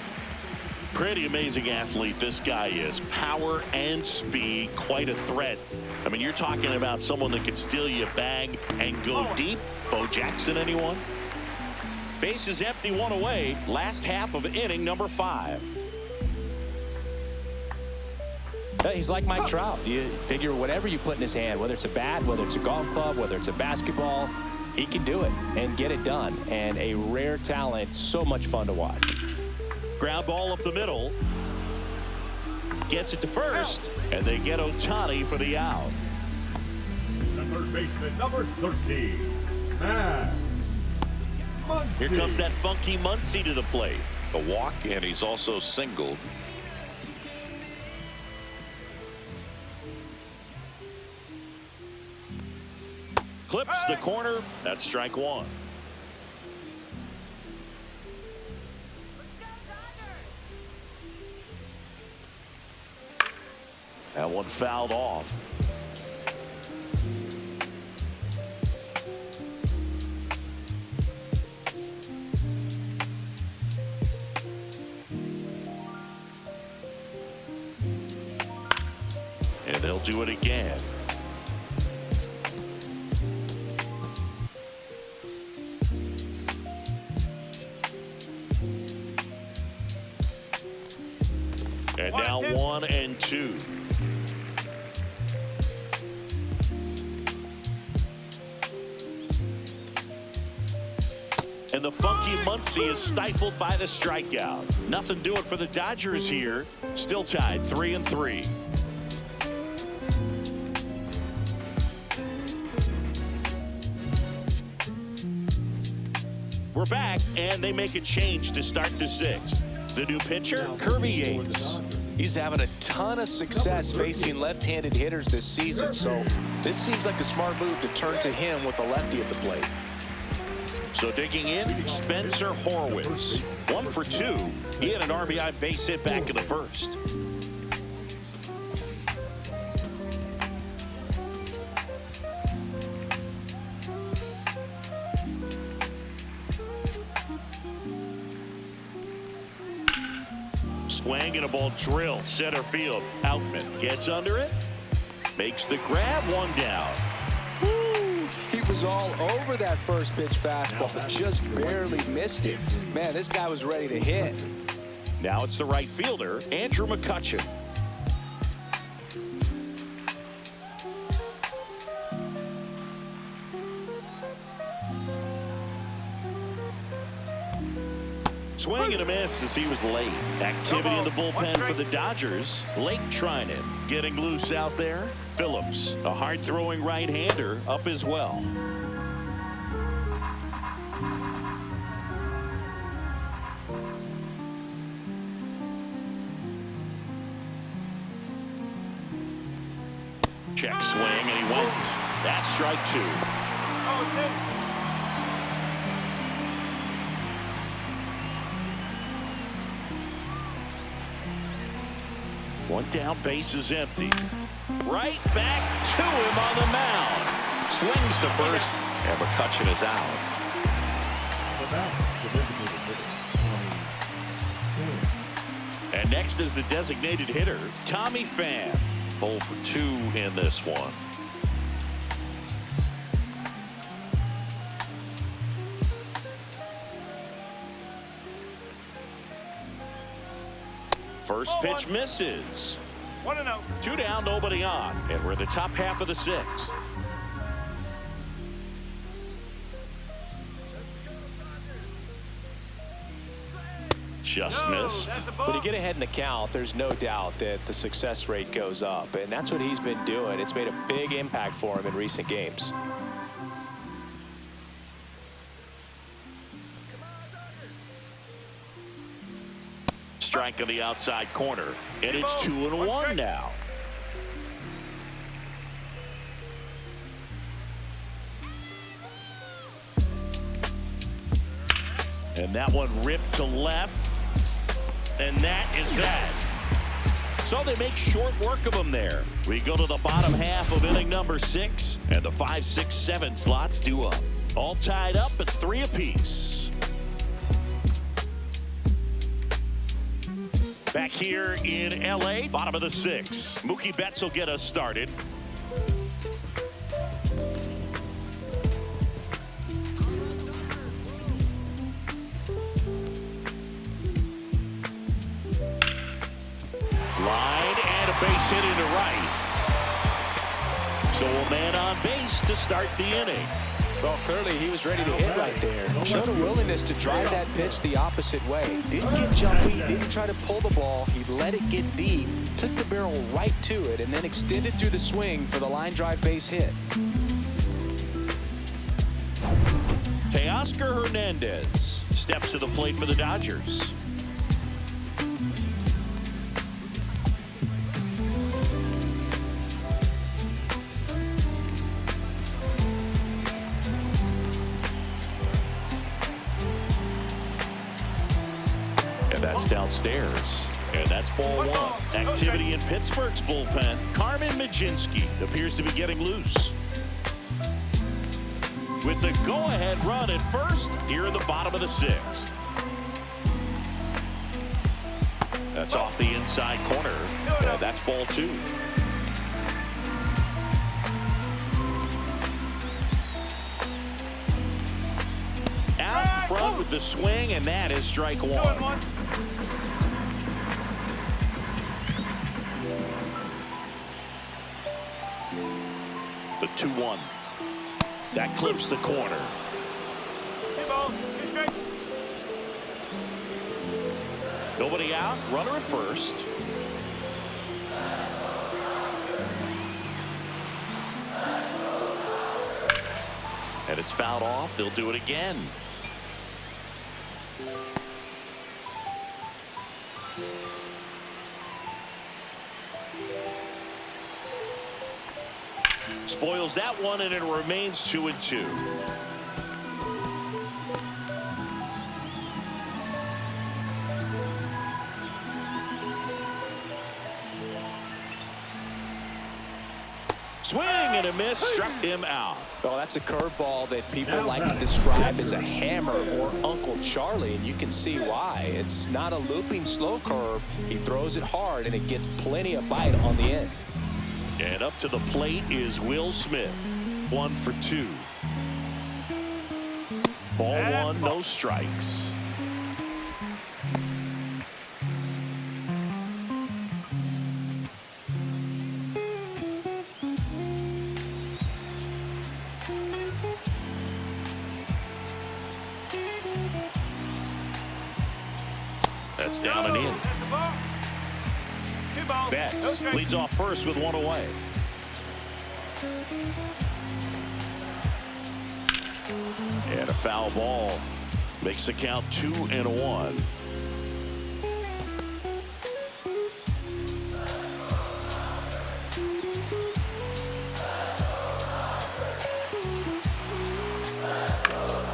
Pretty amazing athlete this guy is. Power and speed, quite a threat. I mean, you're talking about someone that can steal you a bag and go deep. Bo Jackson, anyone? Bases empty, 1 away. Last half of inning number 5. He's like Mike Trout. You figure whatever you put in his hand, whether it's a bat, whether it's a golf club, whether it's a basketball, he can do it and get it done. And a rare talent, so much fun to watch. Ground ball up the middle. Gets it to first, and they get Ohtani for the out. The third baseman, number 13, Matt Muncy. Here comes that funky Muncy to the plate. A walk, and he's also singled. Clips the corner. That's strike 1. That one fouled off. And they'll do it again. And now 1-2. And the funky Muncy is stifled by the strikeout. Nothing doing for the Dodgers here. Still tied 3-3. We're back, and they make a change to start the 6th. The new pitcher, Kirby Yates. He's having a ton of success facing left-handed hitters this season, so this seems like a smart move to turn to him with a lefty at the plate. So digging in, Spencer Horwitz. 1 for 2. He had an RBI base hit back in the first. Swing and a ball drilled center field. Outman gets under it, makes the grab, 1 down. Woo! He was all over that first pitch fastball, just barely missed it. Man, this guy was ready to hit. Now it's the right fielder, Andrew McCutchen. Swing and a miss as he was late. Activity in the bullpen for the Dodgers. Lake Trinan getting loose out there. Phillips, a hard-throwing right-hander, up as well. Check swing, and he went. That's strike 2. One down, base is empty. Right back to him on the mound. Slings to first, and McCutchen is out. And next is the designated hitter, Tommy Pham. 0 for 2 in this one. First pitch misses. 1-0. 2 down, nobody on, and we're in the top half of the 6th. Just missed. When you get ahead in the count, there's no doubt that the success rate goes up, and that's what he's been doing. It's made a big impact for him in recent games. Strike on the outside corner, and it's 2-1 now. And that one ripped to left, and that is that. So they make short work of him there. We go to the bottom half of inning number 6, and the 5, 6, 7 slots due up. All tied up at 3 apiece. Back here in LA, bottom of the 6th. Mookie Betts will get us started. Line and a base hit into right. So a man on base to start the inning. Well, clearly he was ready to hit right there. Showed a willingness to drive that pitch the opposite way. Didn't get jumpy, didn't try to pull the ball. He let it get deep, took the barrel right to it, and then extended through the swing for the line drive base hit. Teoscar Hernandez steps to the plate for the Dodgers. That's downstairs, and that's ball 1. Activity in Pittsburgh's bullpen. Carmen Mlodzinski appears to be getting loose. With the go-ahead run at first here in the bottom of the 6th. That's off the inside corner, and that's ball 2. Out front with the swing, and that is strike 1. The 2-1. That clips the corner. 2 balls, 2 strikes. Nobody out. Runner at first. And it's fouled off. They'll do it again. Spoils that one, and it remains 2-2. Swing and a miss, struck him out. Well, that's a curveball that people like to describe as a hammer or Uncle Charlie, and you can see why. It's not a looping slow curve. He throws it hard, and it gets plenty of bite on the end. And up to the plate is Will Smith. 1 for 2. Ball 1, no strikes. That's down and in. Betts leads off first with 1 away. And a foul ball makes the count 2-1.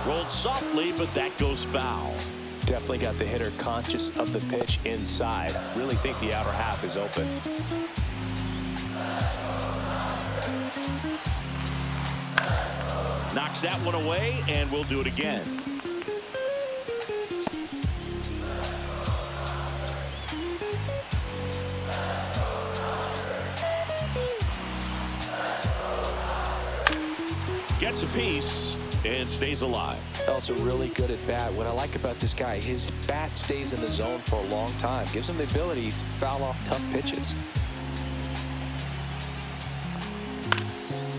Rolled softly, but that goes foul. Definitely got the hitter conscious of the pitch inside. Really think the outer half is open. Knocks that one away, and we'll do it again. Gets a piece and stays alive. Also really good at bat. What I like about this guy, his bat stays in the zone for a long time. Gives him the ability to foul off tough pitches.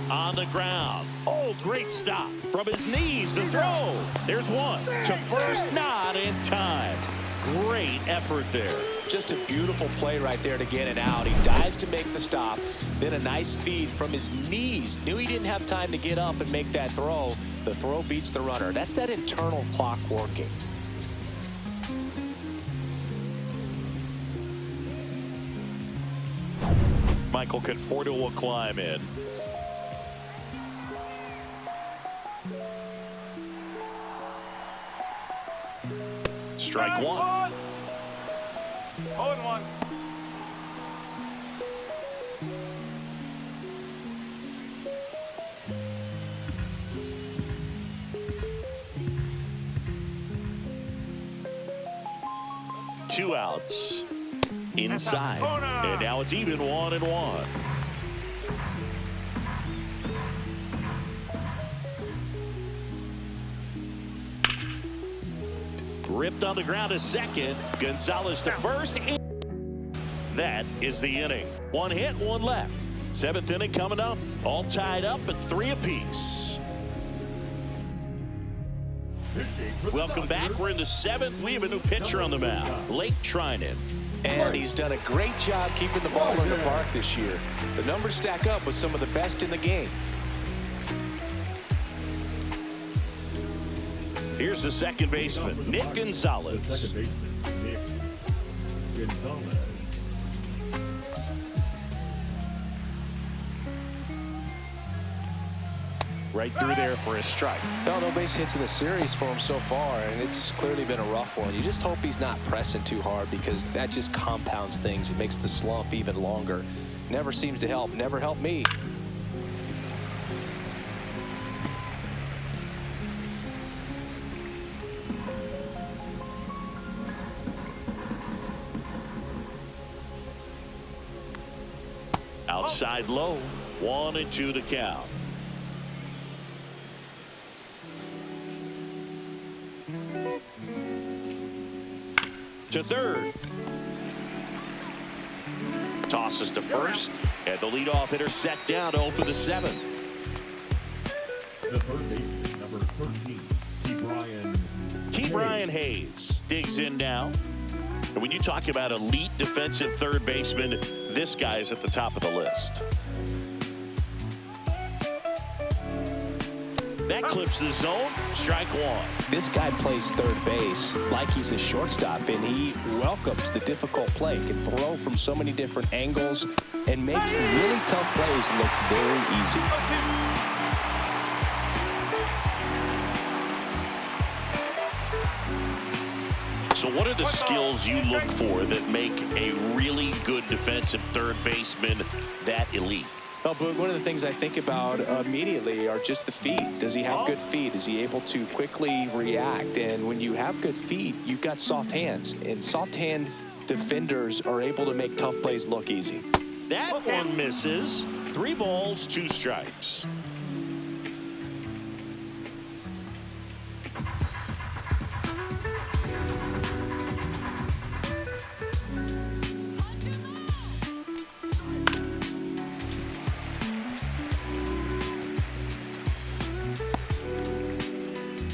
On the ground. Oh, great stop. From his knees, the throw. There's one. To first, not in time. Great effort there. Just a beautiful play right there to get it out. He dives to make the stop. Then a nice feed from his knees. Knew he didn't have time to get up and make that throw. The throw beats the runner. That's that internal clock working. Michael Conforto will climb in. Strike one. 0-1. Two outs. Inside. And now it's even 1-1. Ripped on the ground to second. Gonzalez to first. That is the inning. One hit, one left. Seventh inning coming up. All tied up at 3 apiece. Welcome back. We're in the 7th. We have a new pitcher on the mound, Lake Trinan. And he's done a great job keeping the ball in the park this year. The numbers stack up with some of the best in the game. Here's the second baseman, Nick Gonzalez. Second baseman, Nick Gonzalez. Right through there for a strike. No base hits in the series for him so far, and it's clearly been a rough one. You just hope he's not pressing too hard, because that just compounds things. It makes the slump even longer. Never seems to help. Never helped me. Outside low, 1-2 the count. To third. Tosses to first, and the leadoff hitter set down to open the 7th. The third baseman, number 13, Brian Hayes digs in now. And when you talk about elite defensive third baseman, this guy is at the top of the list. That clips the zone. Strike one. This guy plays third base like he's a shortstop, and he welcomes the difficult play. Can throw from so many different angles and makes really tough plays look very easy. So what are the skills you look for that make a really good defensive third baseman that elite? Well, but one of the things I think about immediately are just the feet. Does he have good feet? Is he able to quickly react? And when you have good feet, you've got soft hands. And soft hand defenders are able to make tough plays look easy. That one misses. 3 balls, 2 strikes.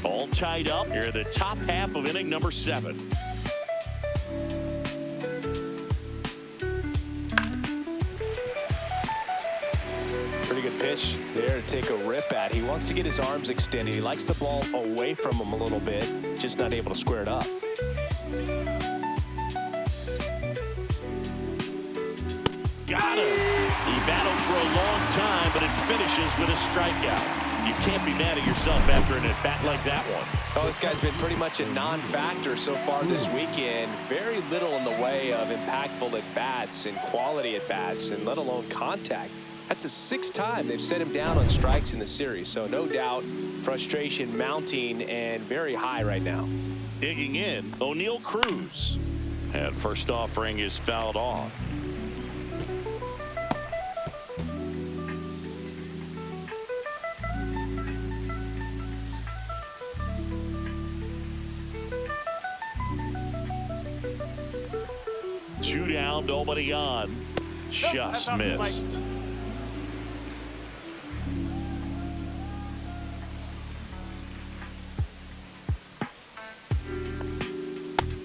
All tied up here in the top half of inning number 7. Pretty good pitch there to take a rip at. He wants to get his arms extended. He likes the ball away from him a little bit, just not able to square it up. Got him. He battled for a long time, but it finishes with a strikeout. You can't be mad at yourself after an at-bat like that one. Oh, this guy's been pretty much a non-factor so far this weekend. Very little in the way of impactful at-bats and quality at-bats, and let alone contact. That's the 6th time they've set him down on strikes in the series. So no doubt frustration mounting and very high right now. Digging in, O'Neal Cruz. And first offering is fouled off. Two down, nobody on. Just missed.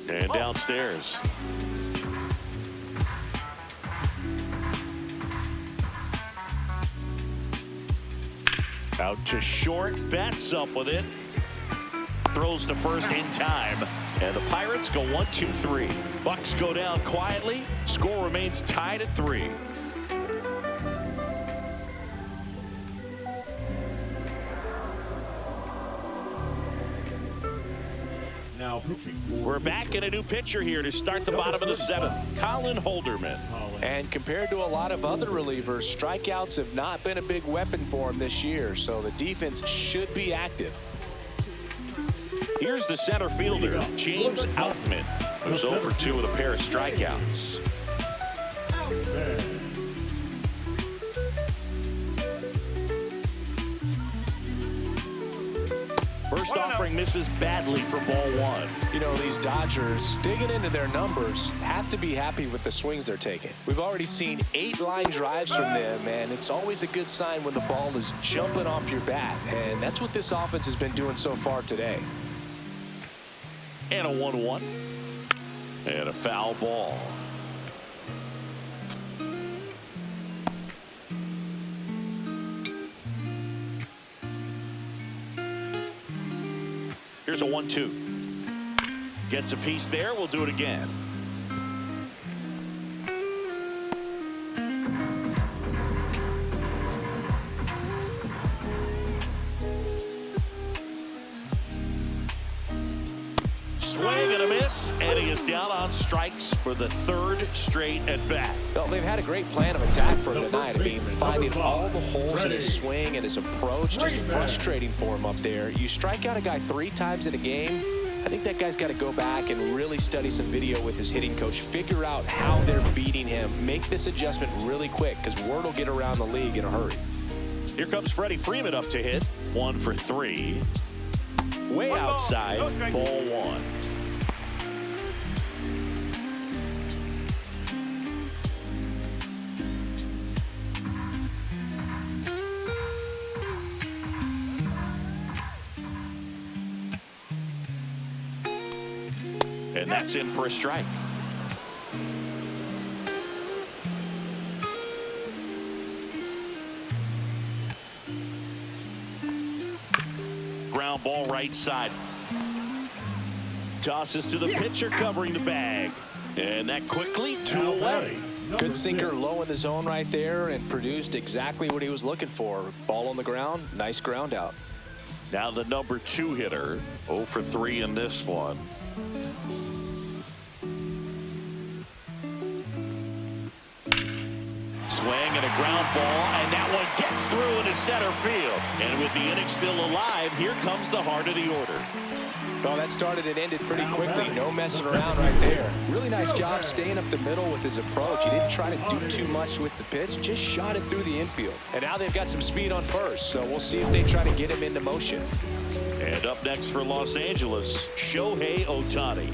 And downstairs. Out to short, bats up with it. Throws to first in time. And the Pirates go 1-2-3. Bucks go down quietly. Score remains tied at 3. Now pitching. We're back in a new pitcher here to start the bottom of the 7th. Colin Holderman. And compared to a lot of other relievers, strikeouts have not been a big weapon for him this year. So the defense should be active. Here's the center fielder, James Outman, who's 0 for 2 with a pair of strikeouts. First offering misses badly for ball 1. You know, these Dodgers, digging into their numbers, have to be happy with the swings they're taking. We've already seen 8 line drives from them, and it's always a good sign when the ball is jumping off your bat. And that's what this offense has been doing so far today. And a 1-1. And a foul ball. Here's a 1-2. Gets a piece there. We'll do it again. Swing and a miss, and he is down on strikes for the 3rd straight at bat. Well, they've had a great plan of attack for him tonight. I mean, finding all the holes in his swing and his approach, just frustrating for him up there. You strike out a guy 3 times in a game, I think that guy's got to go back and really study some video with his hitting coach, figure out how they're beating him, make this adjustment really quick, because word will get around the league in a hurry. Here comes Freddie Freeman up to hit. 1 for 3. Way outside, ball 1. And that's in for a strike. Ground ball right side. Tosses to the pitcher covering the bag. And that quickly 2 away. Good sinker low in the zone right there and produced exactly what he was looking for. Ball on the ground, nice ground out. Now the number 2 hitter, 0 for 3 in this one. Swing and a ground ball, and that one gets through into center field. And with the inning still alive, here comes the heart of the order. Well, that started and ended pretty quickly. No messing around right there. Really nice job staying up the middle with his approach. He didn't try to do too much with the pitch, just shot it through the infield. And now they've got some speed on first, so we'll see if they try to get him into motion. And up next for Los Angeles, Shohei Ohtani.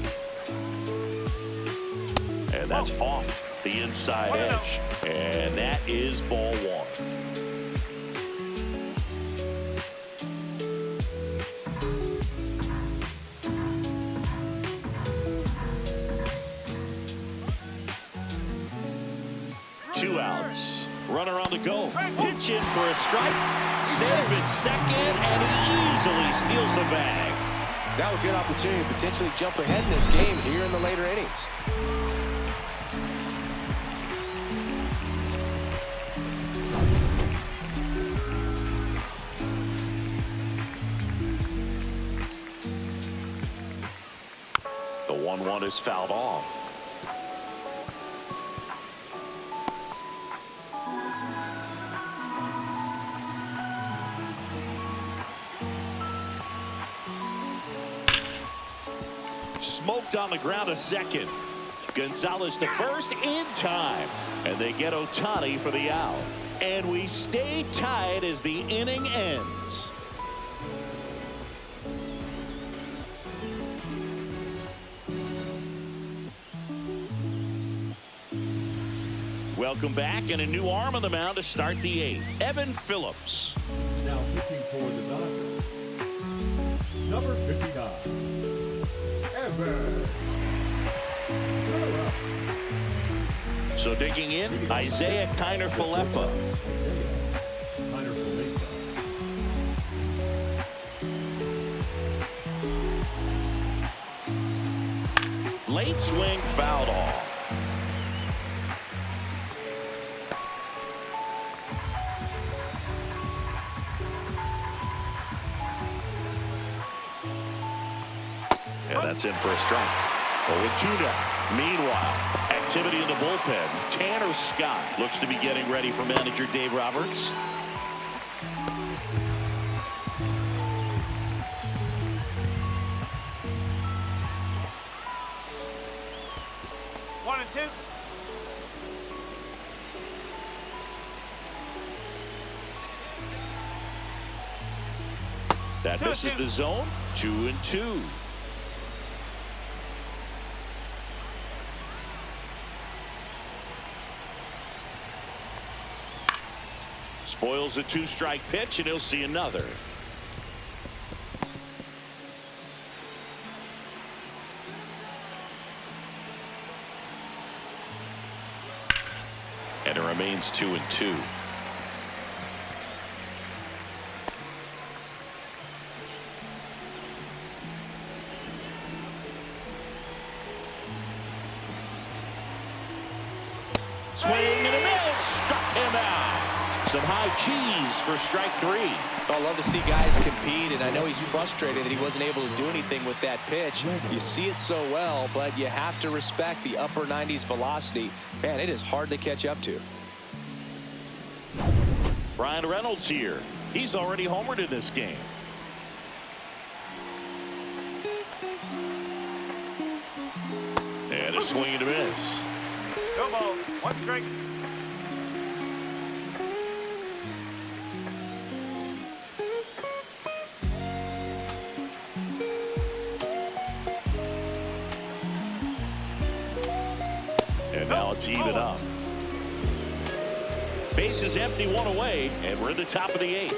And that's off the inside edge. And that is ball 1. Two outs. Runner on the go. Pitch in for a strike. Safe in second, and he easily steals the bag. Now a good opportunity to potentially jump ahead in this game here in the later innings. The 1-1 is fouled off. Smoked on the ground a second. Gonzalez to first in time. And they get Ohtani for the out. And we stay tied as the inning ends. Welcome back, and a new arm on the mound to start the 8th. Evan Phillips. Now pitching for the Dodgers, number 59, Evan Phillips. So digging in, Isaiah Kiner-Falefa. Late swing fouled off. And that's in for a strike. 0-2 now. Meanwhile, activity in the bullpen. Tanner Scott looks to be getting ready for manager Dave Roberts. One and two. That misses the zone. 2-2. Spoils a 2-strike pitch, and he'll see another. And it remains 2-2. Swing and a miss. Struck him out. Some high cheese for strike 3. I love to see guys compete, and I know he's frustrated that he wasn't able to do anything with that pitch. You see it so well, but you have to respect the upper 90s velocity. Man, it is hard to catch up to. Brian Reynolds here. He's already homered in this game. And a swing and a miss. No ball. One strike. And now it's even up. Base is empty, 1 away, and we're in the top of the 8th.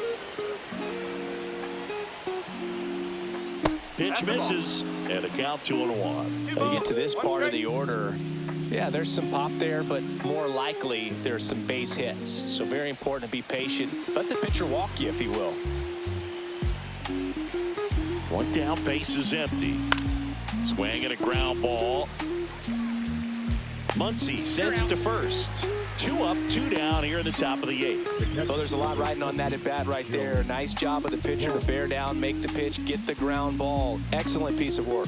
Pitch misses, and a count 2-1. You get to this part of the order. Yeah, there's some pop there, but more likely there's some base hits. So very important to be patient. Let the pitcher walk you, if he will. 1 down, base is empty. Swing and a ground ball. Muncy sends to first. 2 up, 2 down here in the top of the 8th. So there's a lot riding on that at bat right there. Nice job of the pitcher to bear down, make the pitch, get the ground ball. Excellent piece of work.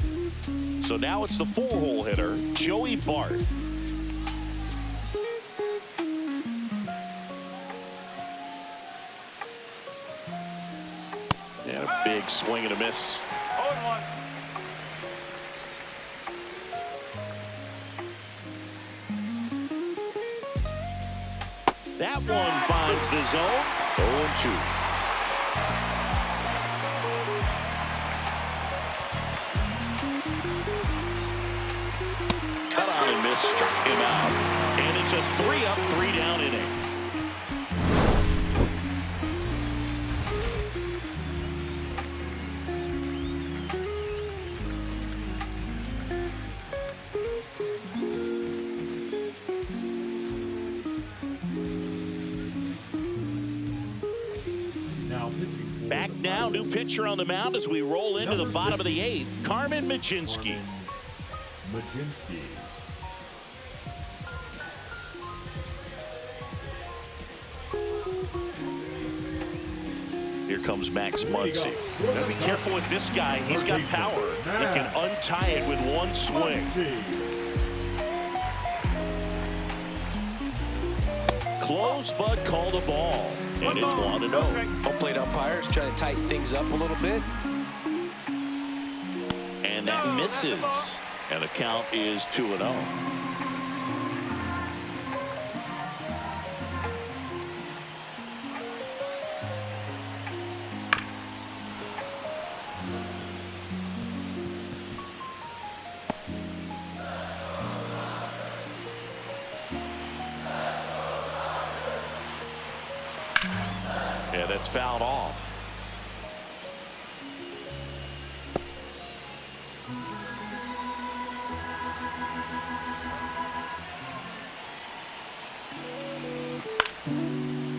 So now it's the 4-hole hitter, Joey Bart. And a big swing and a miss. 0-1. That one finds the zone. 0-2. Cut on and miss, struck him out. And it's a 3-up, 3-down inning. Back now, new pitcher on the mound as we roll into the bottom of the 8th. Carmen Mlodzinski. here comes Max Muncy. Now be careful with this guy. He's got power. He can untie it with one swing. Close, but called a ball. And it's 1-0. Home plate umpires trying to tighten things up a little bit. And that misses. And the count is 2-0. Yeah, that's fouled off.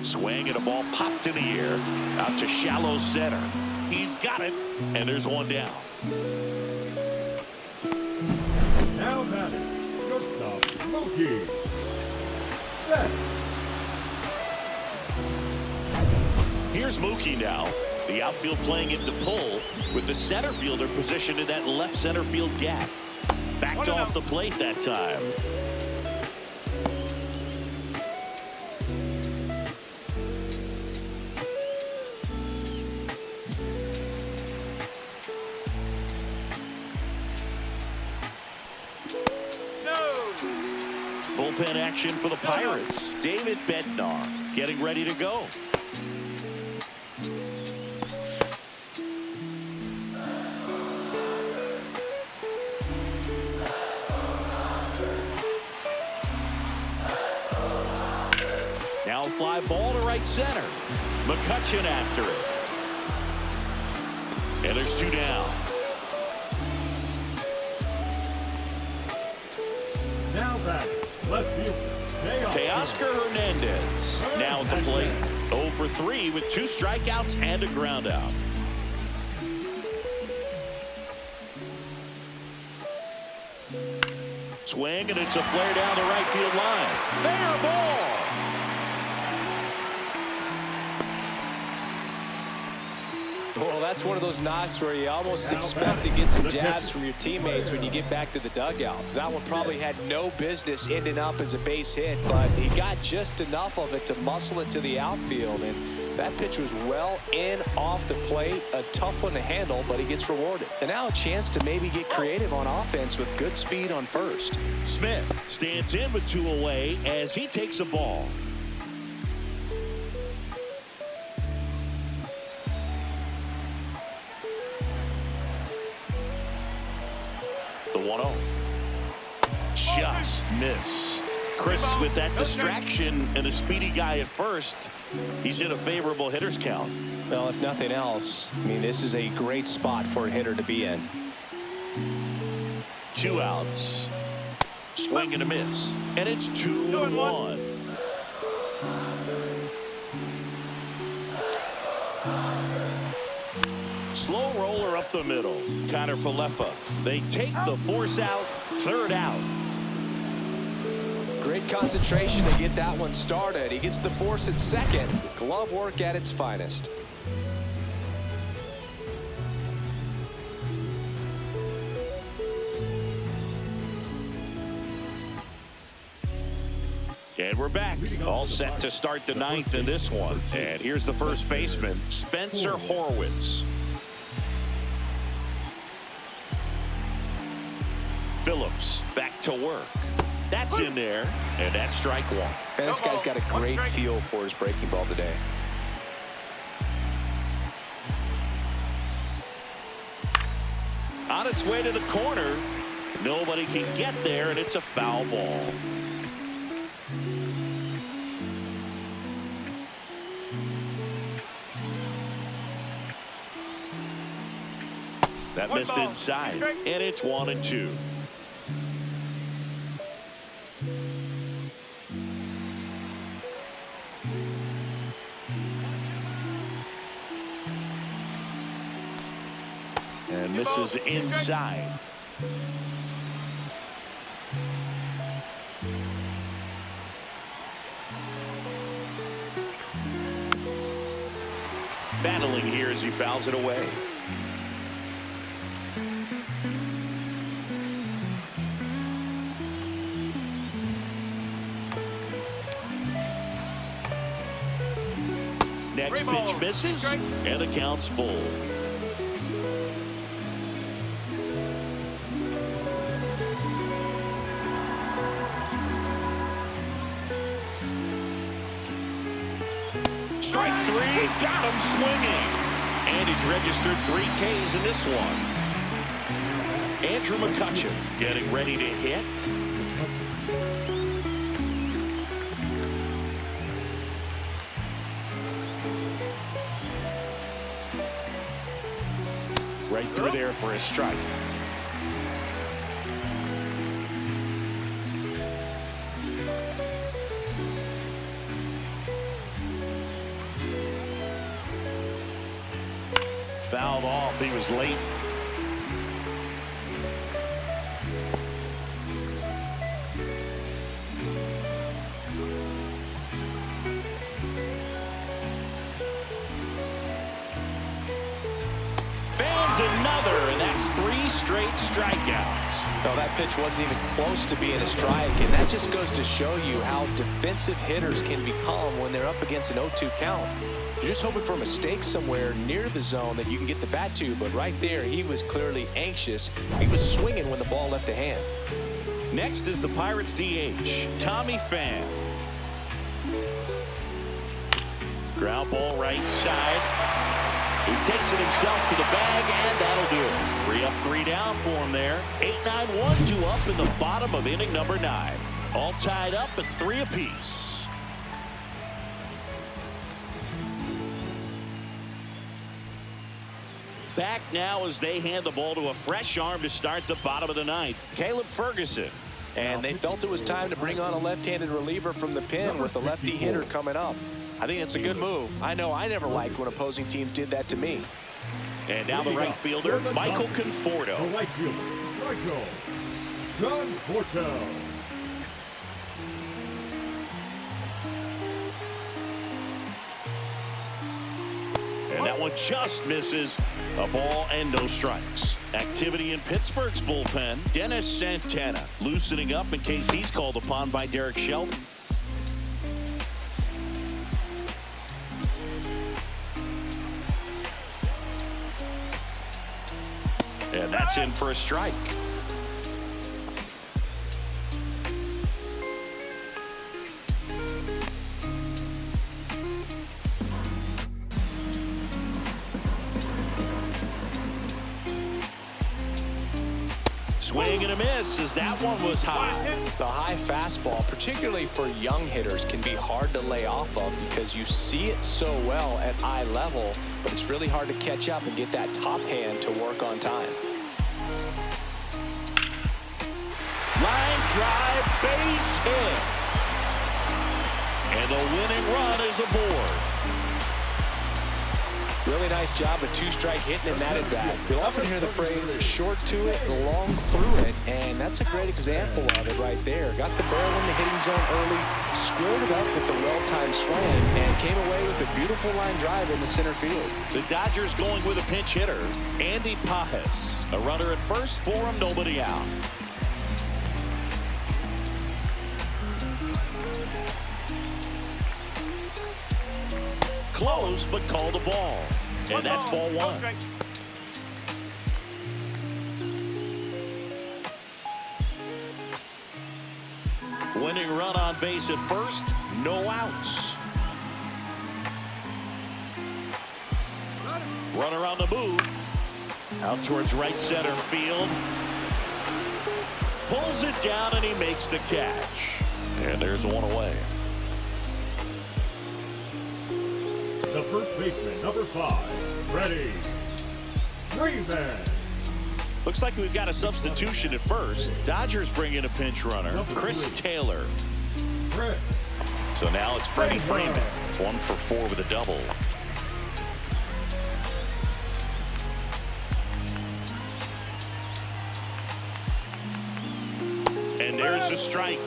Swing and a ball popped in the air out to shallow center. He's got it, and there's one down. Now batting, shortstop, Mookie. Set. Here's Mookie now. The outfield playing it to pull with the center fielder positioned in that left center field gap. Backed off the plate that time. Bullpen action for the Pirates. David Bednar getting ready to go. Now a fly ball to right center. McCutchen after it. And there's two down. Now batting, left fielder, Teoscar Hernandez now at the plate. 0 for 3 with 2 strikeouts and a ground out. Swing, and it's a flare down the right field line. Fair ball. Well, that's one of those knocks where you almost expect to get some jabs from your teammates when you get back to the dugout. That one probably had no business ending up as a base hit, but he got just enough of it to muscle it to the outfield, and that pitch was well in off the plate. A tough one to handle, but he gets rewarded. And now a chance to maybe get creative on offense with good speed on first. Smith stands in with 2 away as he takes a ball. The 1-0. Just missed. Chris with that distraction and a speedy guy at first. He's in a favorable hitter's count. Well, if nothing else, I mean, this is a great spot for a hitter to be in. 2 outs. Swing and a miss. And it's 2-1. Slow roller up the middle. Connor Falefa. They take the force out. 3rd out. Great concentration to get that one started. He gets the force at second. Glove work at its finest. And we're back. All set to start the 9th in this one. And here's the first baseman, Spencer Horwitz. Phillips back to work. That's in there, and that's strike 1. And this guy's got a great feel for his breaking ball today. On its way to the corner. Nobody can get there, and it's a foul ball. That missed inside, and it's 1-2. And misses inside. battling here as he fouls it away. Next pitch misses, and the count's full. Strike three, got him swinging. And he's registered 3 Ks in this one. Andrew McCutchen getting ready to hit. Right through there for a strike. Fouled off. He was late. Another, and that's 3 straight strikeouts. No, that pitch wasn't even close to being a strike, and that just goes to show you how defensive hitters can become when they're up against an 0-2 count. You're just hoping for a mistake somewhere near the zone that you can get the bat to, but right there, he was clearly anxious. He was swinging when the ball left the hand. Next is the Pirates DH, Tommy Pham. Ground ball right side. He takes it himself to the bag, and that'll do it. 3 up, 3 down for him there. 8-9, 1-2 up in the bottom of inning number 9. All tied up at 3 apiece. Back now as they hand the ball to a fresh arm to start the bottom of the 9th. Caleb Ferguson. And they felt it was time to bring on a left-handed reliever from the pen with the lefty hitter coming up. I think it's a good move. I know I never liked when opposing teams did that to me. And now the right fielder, Michael Conforto. The right fielder, Michael Conforto. And that one just misses. A ball and no strikes. Activity in Pittsburgh's bullpen. Dennis Santana loosening up in case he's called upon by Derek Shelton. And that's in for a strike. Swing and a miss as that one was high. The high fastball, particularly for young hitters, can be hard to lay off of because you see it so well at eye level, but it's really hard to catch up and get that top hand to work on time. Line drive, base hit. And the winning run is aboard. Really nice job of 2-strike hitting in that at bat. You'll often hear the phrase short to it, long through it, and that's a great example of it right there. Got the barrel in the hitting zone early, squared it up with the well-timed swing, and came away with a beautiful line drive in the center field. The Dodgers going with a pinch hitter, Andy Pajes. A runner at first for him, nobody out. Close, but called a ball. And that's ball 1. Winning run on base at first, no outs. Runner on the move. Out towards right center field. Pulls it down and he makes the catch. And there's one away. The first baseman, number 5, Freddie Freeman. Looks like we've got a substitution at first. Dodgers bring in a pinch runner, Chris Taylor. So now it's Freddie Freeman. 1 for 4 with a double. And there's a strike.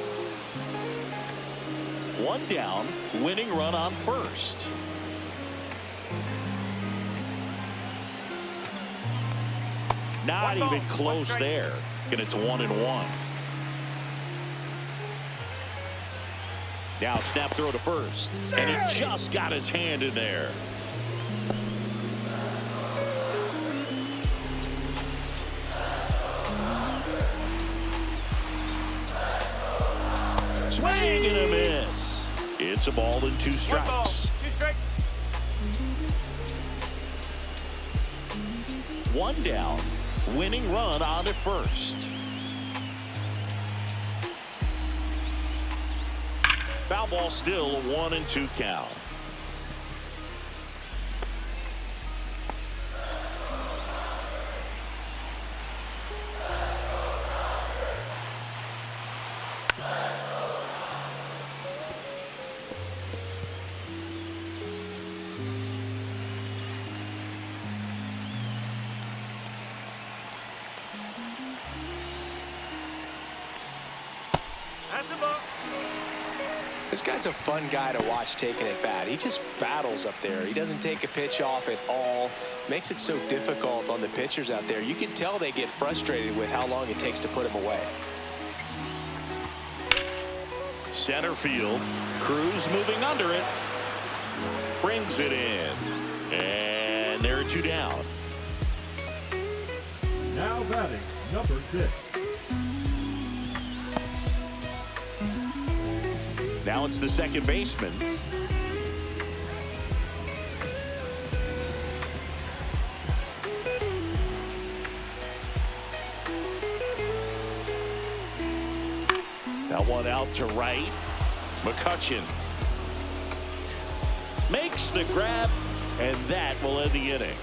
1 down, winning run on first. Not One ball, even one close strike. there. And it's 1-1. Now snap throw to first. And he just got his hand in there. Swing and a miss. It's a ball and 2 One ball, strikes. 2 strikes. 1 down. Winning run on to first. Foul ball, still a 1-2 count. That's a ball. This guy's a fun guy to watch taking at bat. He just battles up there. He doesn't take a pitch off at all. Makes it so difficult on the pitchers out there. You can tell they get frustrated with how long it takes to put him away. Center field. Cruz moving under it. Brings it in. And there are 2 down. Now batting, number 6. Now it's the second baseman. That one out to right. McCutchen makes the grab, and that will end the inning.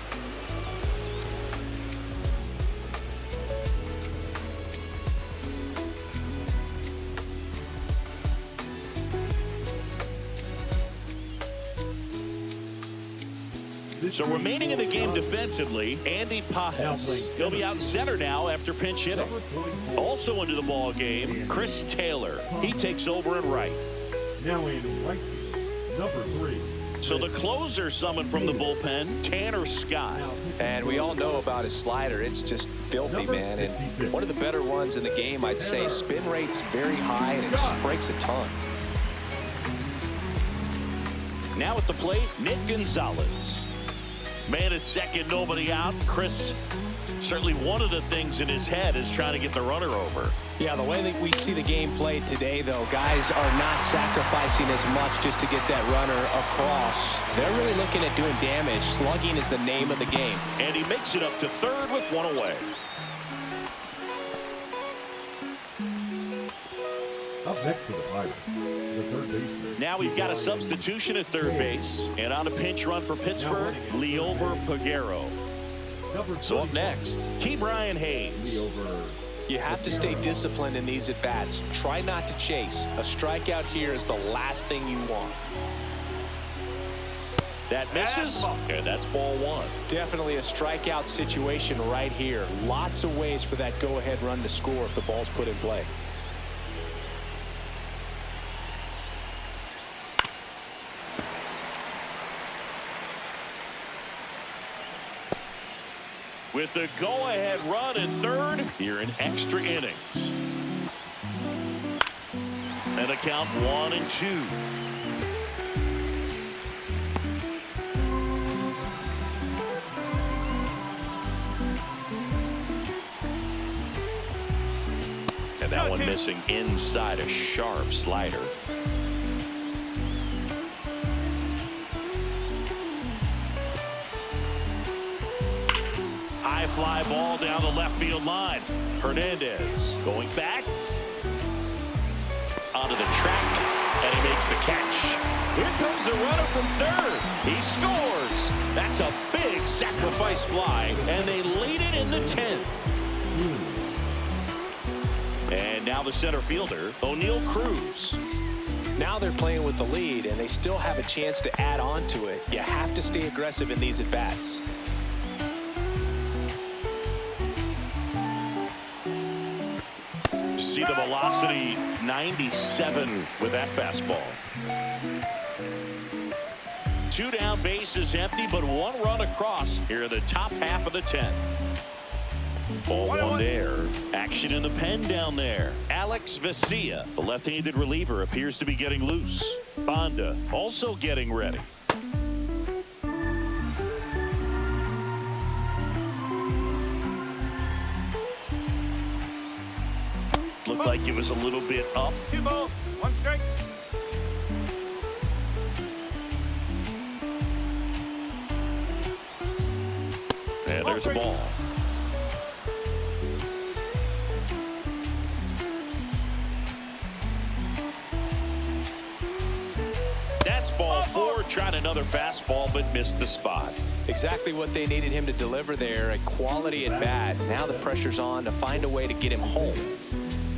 So remaining in the game defensively, Andy Pajes. He'll be out in center now after pinch hitting. Also into the ball game, Chris Taylor. He takes over in right. Now in right field, number 3. So the closer summoned from the bullpen, Tanner Scott. And we all know about his slider. It's just filthy, man. And one of the better ones in the game, I'd say. Spin rate's very high, and it just breaks a ton. Now at the plate, Nick Gonzalez. Man at second, nobody out. Chris, certainly one of the things in his head is trying to get the runner over. Yeah, the way that we see the game played today, though, guys are not sacrificing as much just to get that runner across. They're really looking at doing damage. Slugging is the name of the game. And he makes it up to third with 1 away. Up next to the Pirates, the third baseman. Now we've got a substitution at third base. And on a pinch run for Pittsburgh, Liover Peguero. So up next, Key Brian Hayes. You have to stay disciplined in these at-bats. Try not to chase. A strikeout here is the last thing you want. That misses, and that's ball 1. Definitely a strikeout situation right here. Lots of ways for that go-ahead run to score if the ball's put in play. With the go-ahead run at third here in extra innings. And a count 1-2. And that one missing inside, a sharp slider. High fly ball down the left field line. Hernandez going back onto the track, and he makes the catch. Here comes the runner from third. He scores. That's a big sacrifice fly, and they lead it in the 10th. And now the center fielder, O'Neal Cruz. Now they're playing with the lead, and they still have a chance to add on to it. You have to stay aggressive in these at-bats. See the velocity, 97 with that fastball. 2 down, bases empty, but 1 run across here in the top half of the 10th. Ball one there. Action in the pen down there. Alex Vesia, the left-handed reliever, appears to be getting loose. Bonda also getting ready. Looked like it was a little bit up. 2 balls, 1 strike. And there's a ball. That's ball 4. Tried another fastball, but missed the spot. Exactly what they needed him to deliver there. A quality at bat. Now the pressure's on to find a way to get him home.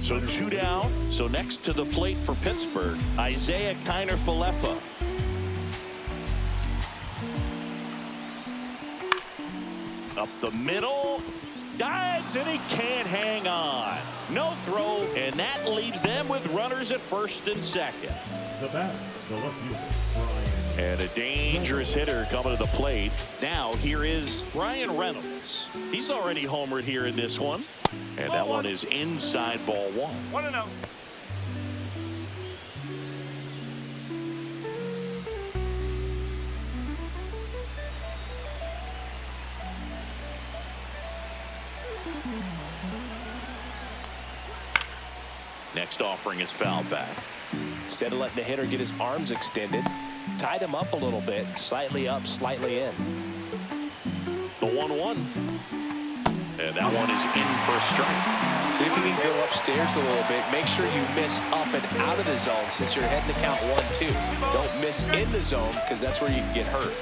So 2 down. So next to the plate for Pittsburgh, Isaiah Kiner-Falefa. Up the middle. Dives, and he can't hang on. No throw, and that leaves them with runners at first and second. The batter, the left fielder, Brian. And a dangerous hitter coming to the plate. Now here is Ryan Reynolds. He's already homered here in this one. And that one is inside ball 1. 1-0. Next offering is foul back. Instead of letting the hitter get his arms extended, tied him up a little bit, slightly up, slightly in. The 1-1. And that one is in for a strike. See if you can go upstairs a little bit. Make sure you miss up and out of the zone since you're heading to count 1-2. Don't miss in the zone because that's where you can get hurt.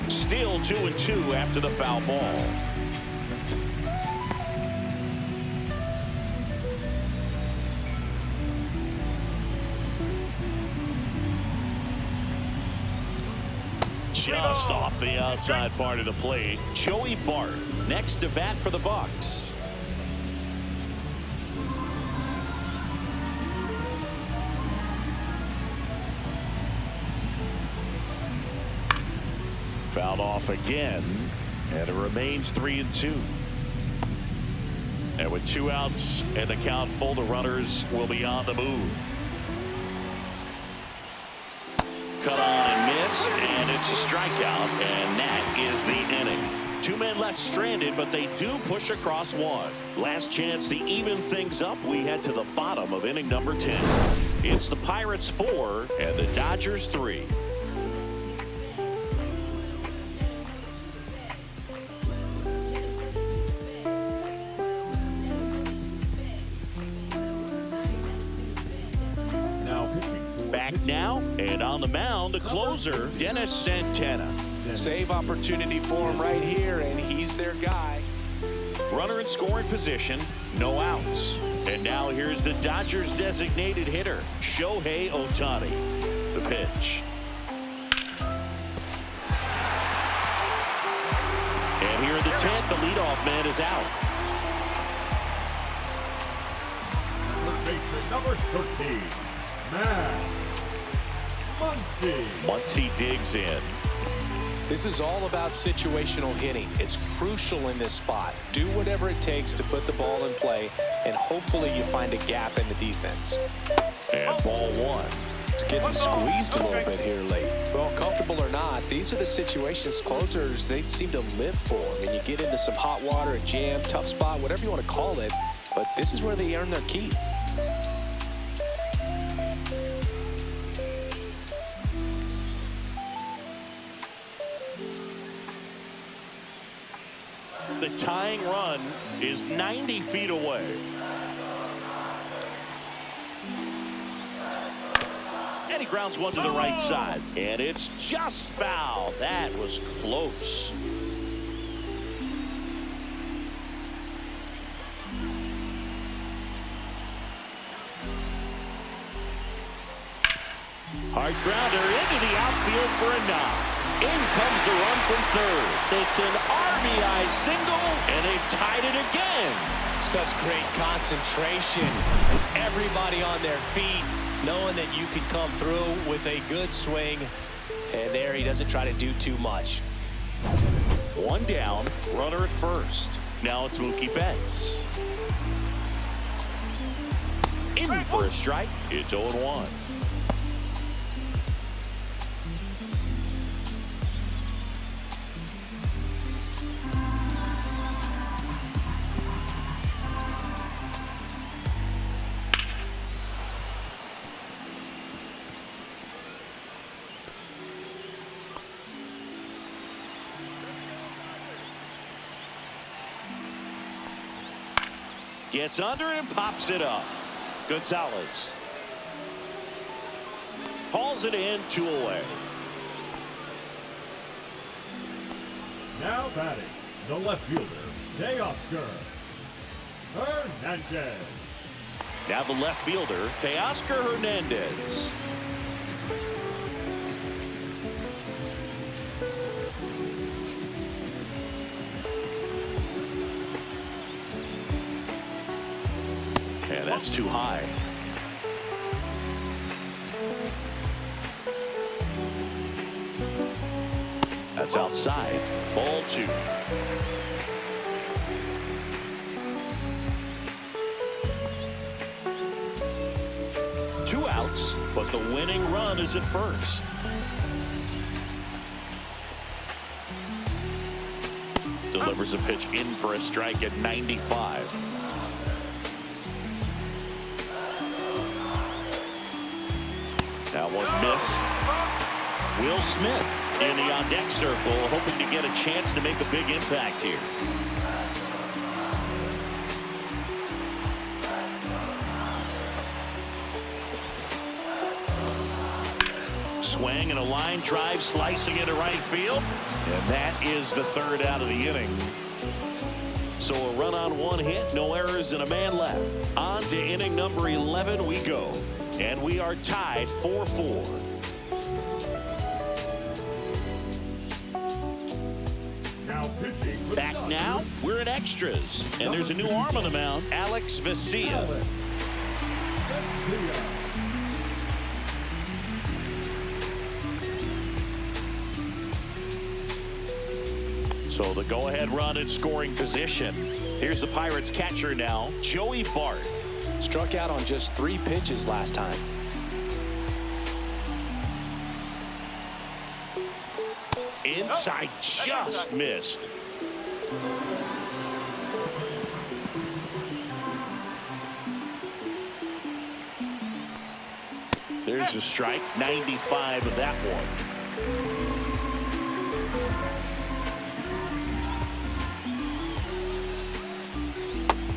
Still 2-2 after the foul ball. Just off the outside part of the plate. Joey Bart next to bat for the Bucks. Fouled off again, and it remains 3-2. And with 2 outs and the count full, the runners will be on the move. Cut on and missed, and it's a strikeout, and that is the inning. 2 men left stranded, but they do push across 1. Last chance to even things up. We head to the bottom of inning number 10. It's the Pirates 4 and the Dodgers 3. Back now, and on the mound, the closer, Dennis Santana. Save opportunity for him right here, and he's their guy. Runner in scoring position, no outs. And now here's the Dodgers designated hitter, Shohei Ohtani. The pitch. And here in the 10th, the leadoff man is out. First baseman, number 13, Matt Muncy. Muncy digs in. This is all about situational hitting. It's crucial in this spot. Do whatever it takes to put the ball in play, and hopefully you find a gap in the defense. And ball 1. It's getting squeezed a little bit here late. Well, comfortable or not, these are the situations closers they seem to live for. I mean, you get into some hot water, a jam, tough spot, whatever you want to call it, but this is where they earn their keep. The tying run is 90 feet away. And he grounds one to the right side. And it's just foul. That was close. Hard grounder into the outfield for a knock. In comes the run from third. It's an RBI single, and they've tied it again. Such great concentration. Everybody on their feet. knowing that you can come through with a good swing, and there he doesn't try to do too much. One down, runner at first. Now it's Mookie Betts. In for a strike. It's 0-1. Gets under and pops it up. Gonzalez hauls it in, 2 away. Now batting, the left fielder, Teoscar Hernandez. Now the left fielder, Teoscar Hernandez. And that's too high. That's outside. Ball 2. Two outs, but the winning run is at first. Delivers a pitch in for a strike at 95. That one missed. Will Smith in the on-deck circle, hoping to get a chance to make a big impact here. Swing and a line drive, slicing into right field. And that is the 3rd out of the inning. So a run on 1 hit, no errors, and a man left. On to inning number 11 we go. And we are tied 4-4. Now pitching. Back now, we're in extras. And there's a new arm on the mound, Alex Vesia. So the go-ahead run in scoring position. Here's the Pirates catcher now, Joey Bart. Struck out on just 3 pitches last time. Inside, just missed. There's a strike, 95 of that one.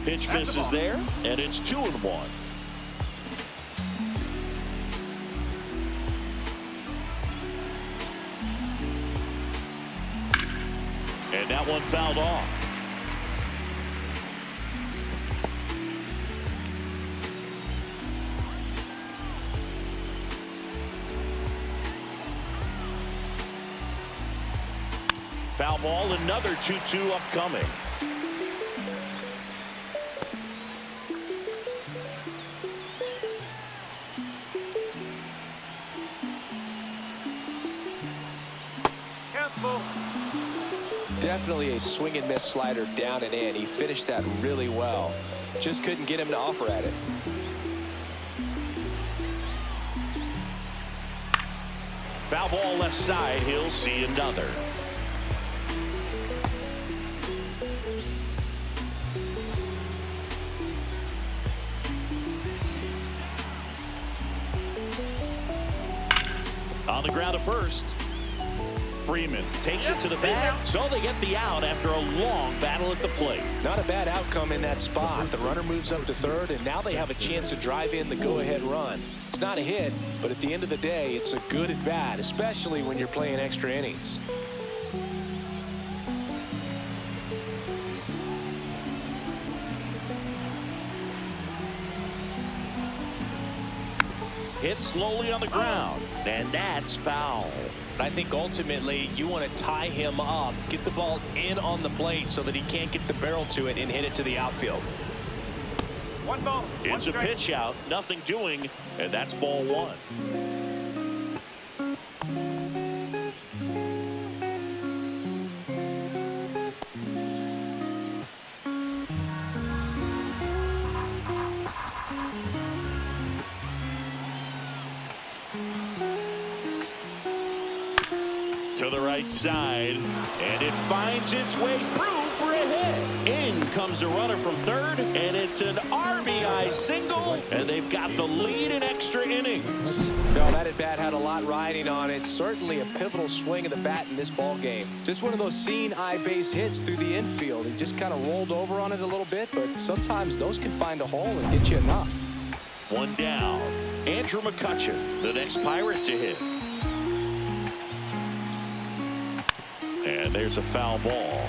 Pitch misses there, and it's 2-1. And that one fouled off. Foul ball, another 2-2 upcoming. Definitely a swing and miss slider down and in. He finished that really well. Just couldn't get him to offer at it. Foul ball left side. He'll see another. On the ground at first. Freeman takes it to the bag, so they get the out after a long battle at the plate. Not a bad outcome in that spot. The runner moves up to 3rd, and now they have a chance to drive in the go-ahead run. It's not a hit, but at the end of the day, it's a good at bat, especially when you're playing extra innings. Hit slowly on the ground, and that's foul. I think ultimately you want to tie him up, get the ball in on the plate so that he can't get the barrel to it and hit it to the outfield. One ball. One It's a strike. pitch out, nothing doing, and that's ball one. To the right side, and it finds its way through for a hit. In comes the runner from third, and it's an RBI single, and they've got the lead in extra innings. No, that at bat had a lot riding on it. Certainly a pivotal swing of the bat in this ball game. Just one of those seeing eye base hits through the infield. He just kind of rolled over on it a little bit, but sometimes those can find a hole and get you enough. One down. Andrew McCutchen, the next Pirate to hit. And there's a foul ball.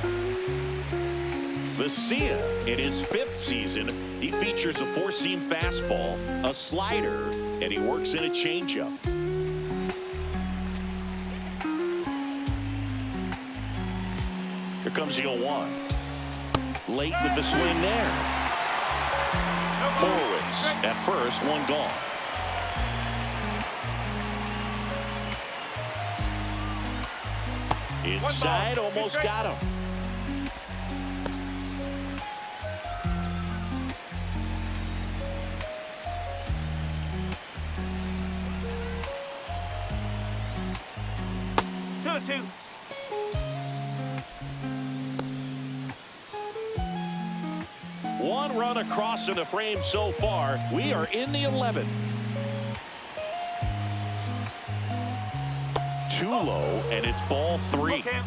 Vesia, in his 5th season, he features a 4-seam fastball, a slider, and he works in a changeup. Here comes the 0-1. Late with the swing there. Horowitz at first, one gone. Inside, almost got him. Two. One run across in the frame so far. We are in the 11th. Too low, and it's ball 3. Okay.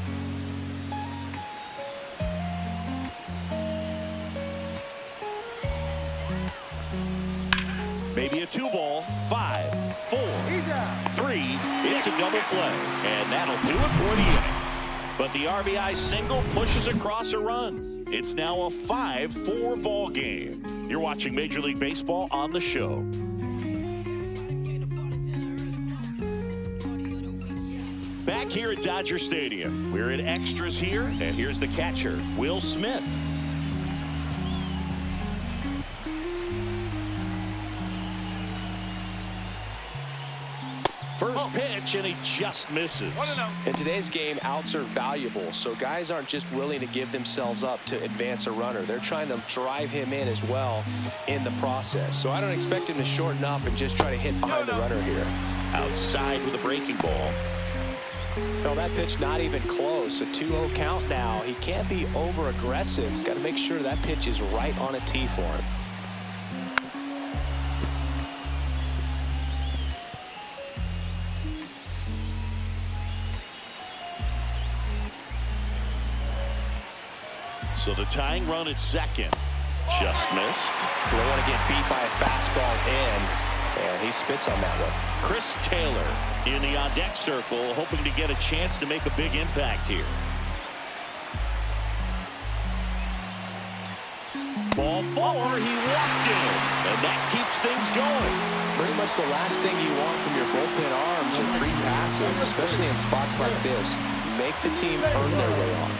Maybe a 2-ball. 5, 4, 3. It's a double play, and that'll do it for the inning. But the RBI single pushes across a run. It's now a 5-4 ball game. You're watching Major League Baseball on the show. Back here at Dodger Stadium, we're in extras here, and here's the catcher, Will Smith. First pitch, and he just misses. 1-0. In today's game, outs are valuable, so guys aren't just willing to give themselves up to advance a runner. They're trying to drive him in as well in the process. So I don't expect him to shorten up and just try to hit behind the runner here. Outside with a breaking ball. No, that pitch not even close. A 2-0 count now. He can't be over-aggressive. He's got to make sure that pitch is right on a tee for him. So the tying run at second. Just missed. They want to get beat by a fastball in, and he spits on that one. Chris Taylor in the on-deck circle, hoping to get a chance to make a big impact here. Ball 4, he walked in, and that keeps things going. Pretty much the last thing you want from your bullpen arms are free passes, especially in spots like this. Make the team earn their way on.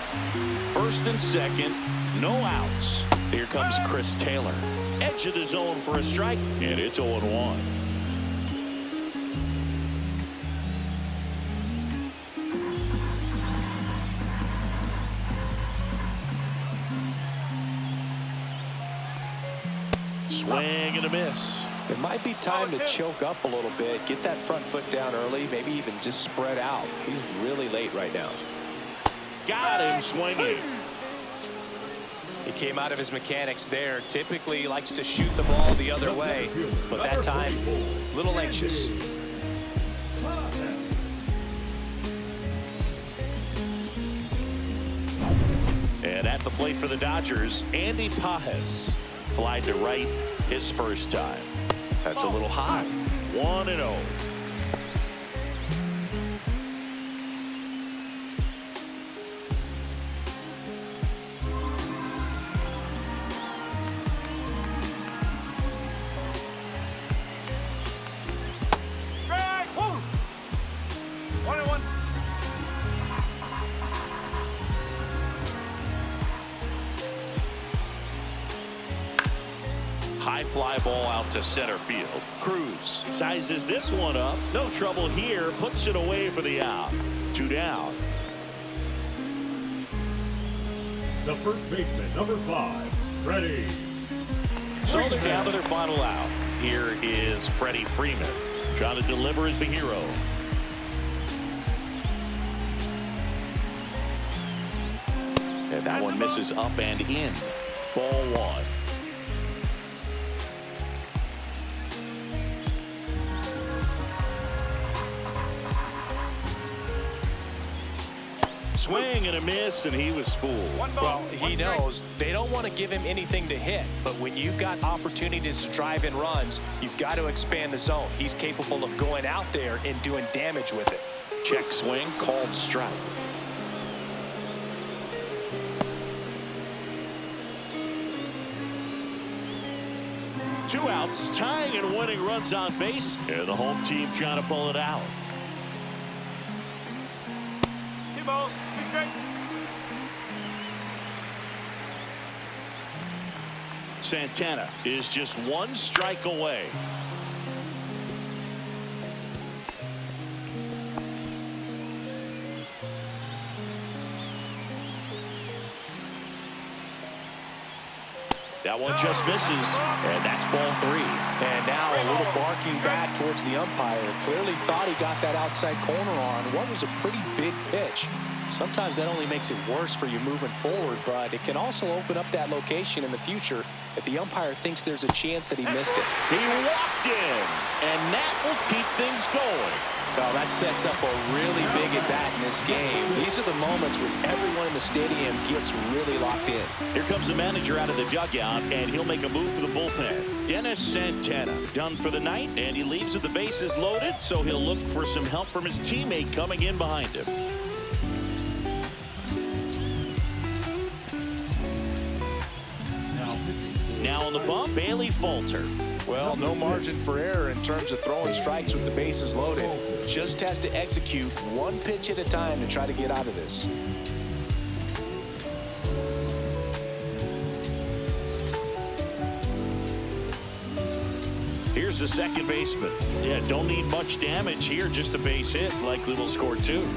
First and second, no outs. Here comes Chris Taylor. Edge of the zone for a strike, and it's 0-1. Swing and a miss. It might be time to choke up a little bit, get that front foot down early, maybe even just spread out. He's really late right now. Got him swinging. He came out of his mechanics there. Typically likes to shoot the ball the other way, but that time, a little anxious. And at the plate for the Dodgers, Andy Pajes flied to right his first time. That's a little high. 1-0. Strike. Woo. 1-1. high fly ball out to center field. Cruz sizes this one up. No trouble here. Puts it away for the out. 2 down. The first baseman, number 5, Freddie. So to gather their final out. Here is Freddie Freeman. Trying to deliver as the hero. And that one misses up and in. Ball 1. Swing and a miss, and he was fooled. Well, he knows they don't want to give him anything to hit, but when you've got opportunities to drive in runs, you've got to expand the zone. He's capable of going out there and doing damage with it. Check swing, called strike. Two outs, tying and winning runs on base, and the home team trying to pull it out. T-ball, straight. Santana is just 1 strike away. That one just misses, and that's ball 3. And now a little barking back towards the umpire. Clearly thought he got that outside corner on what was a pretty big pitch. Sometimes that only makes it worse for you moving forward, but it can also open up that location in the future if the umpire thinks there's a chance that he missed it. He walked in, and that will keep things going. Well, that sets up a really big at-bat in this game. These are the moments when everyone in the stadium gets really locked in. Here comes the manager out of the dugout, and he'll make a move for the bullpen. Dennis Santana done for the night, and he leaves with the bases loaded, so he'll look for some help from his teammate coming in behind him. Now on the bump, Bailey Falter. Well, no margin for error in terms of throwing strikes with the bases loaded. Just has to execute 1 pitch at a time to try to get out of this. Here's the second baseman. Yeah, don't need much damage here, just a base hit. Likely will score 2.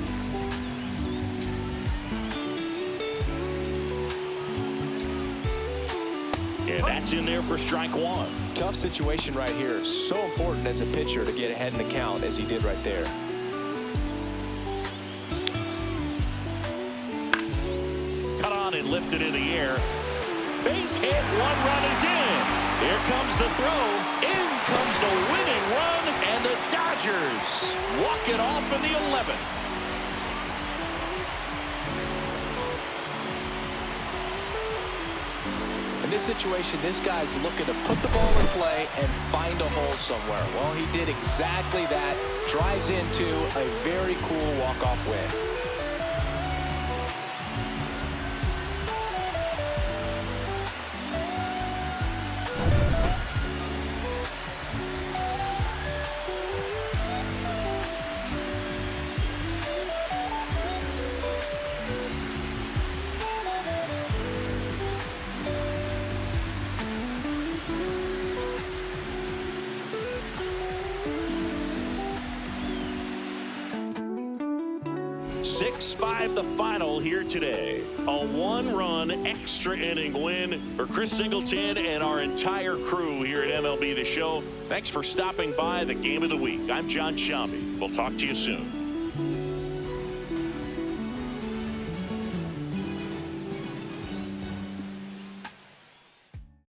And that's in there for strike 1. Tough situation right here. So important as a pitcher to get ahead in the count as he did right there. Cut on and lifted in the air. Base hit, 1 run is in. Here comes the throw. In comes the winning run, and the Dodgers walk it off in the 11th. In this situation, this guy's looking to put the ball in play and find a hole somewhere. Well, he did exactly that. Drives into a very cool walk-off win. Six-5 the final here today. A 1-run extra inning win for Chris Singleton and our entire crew here at MLB The Show. Thanks for stopping by the Game of the Week. I'm John Shambi. We'll talk to you soon.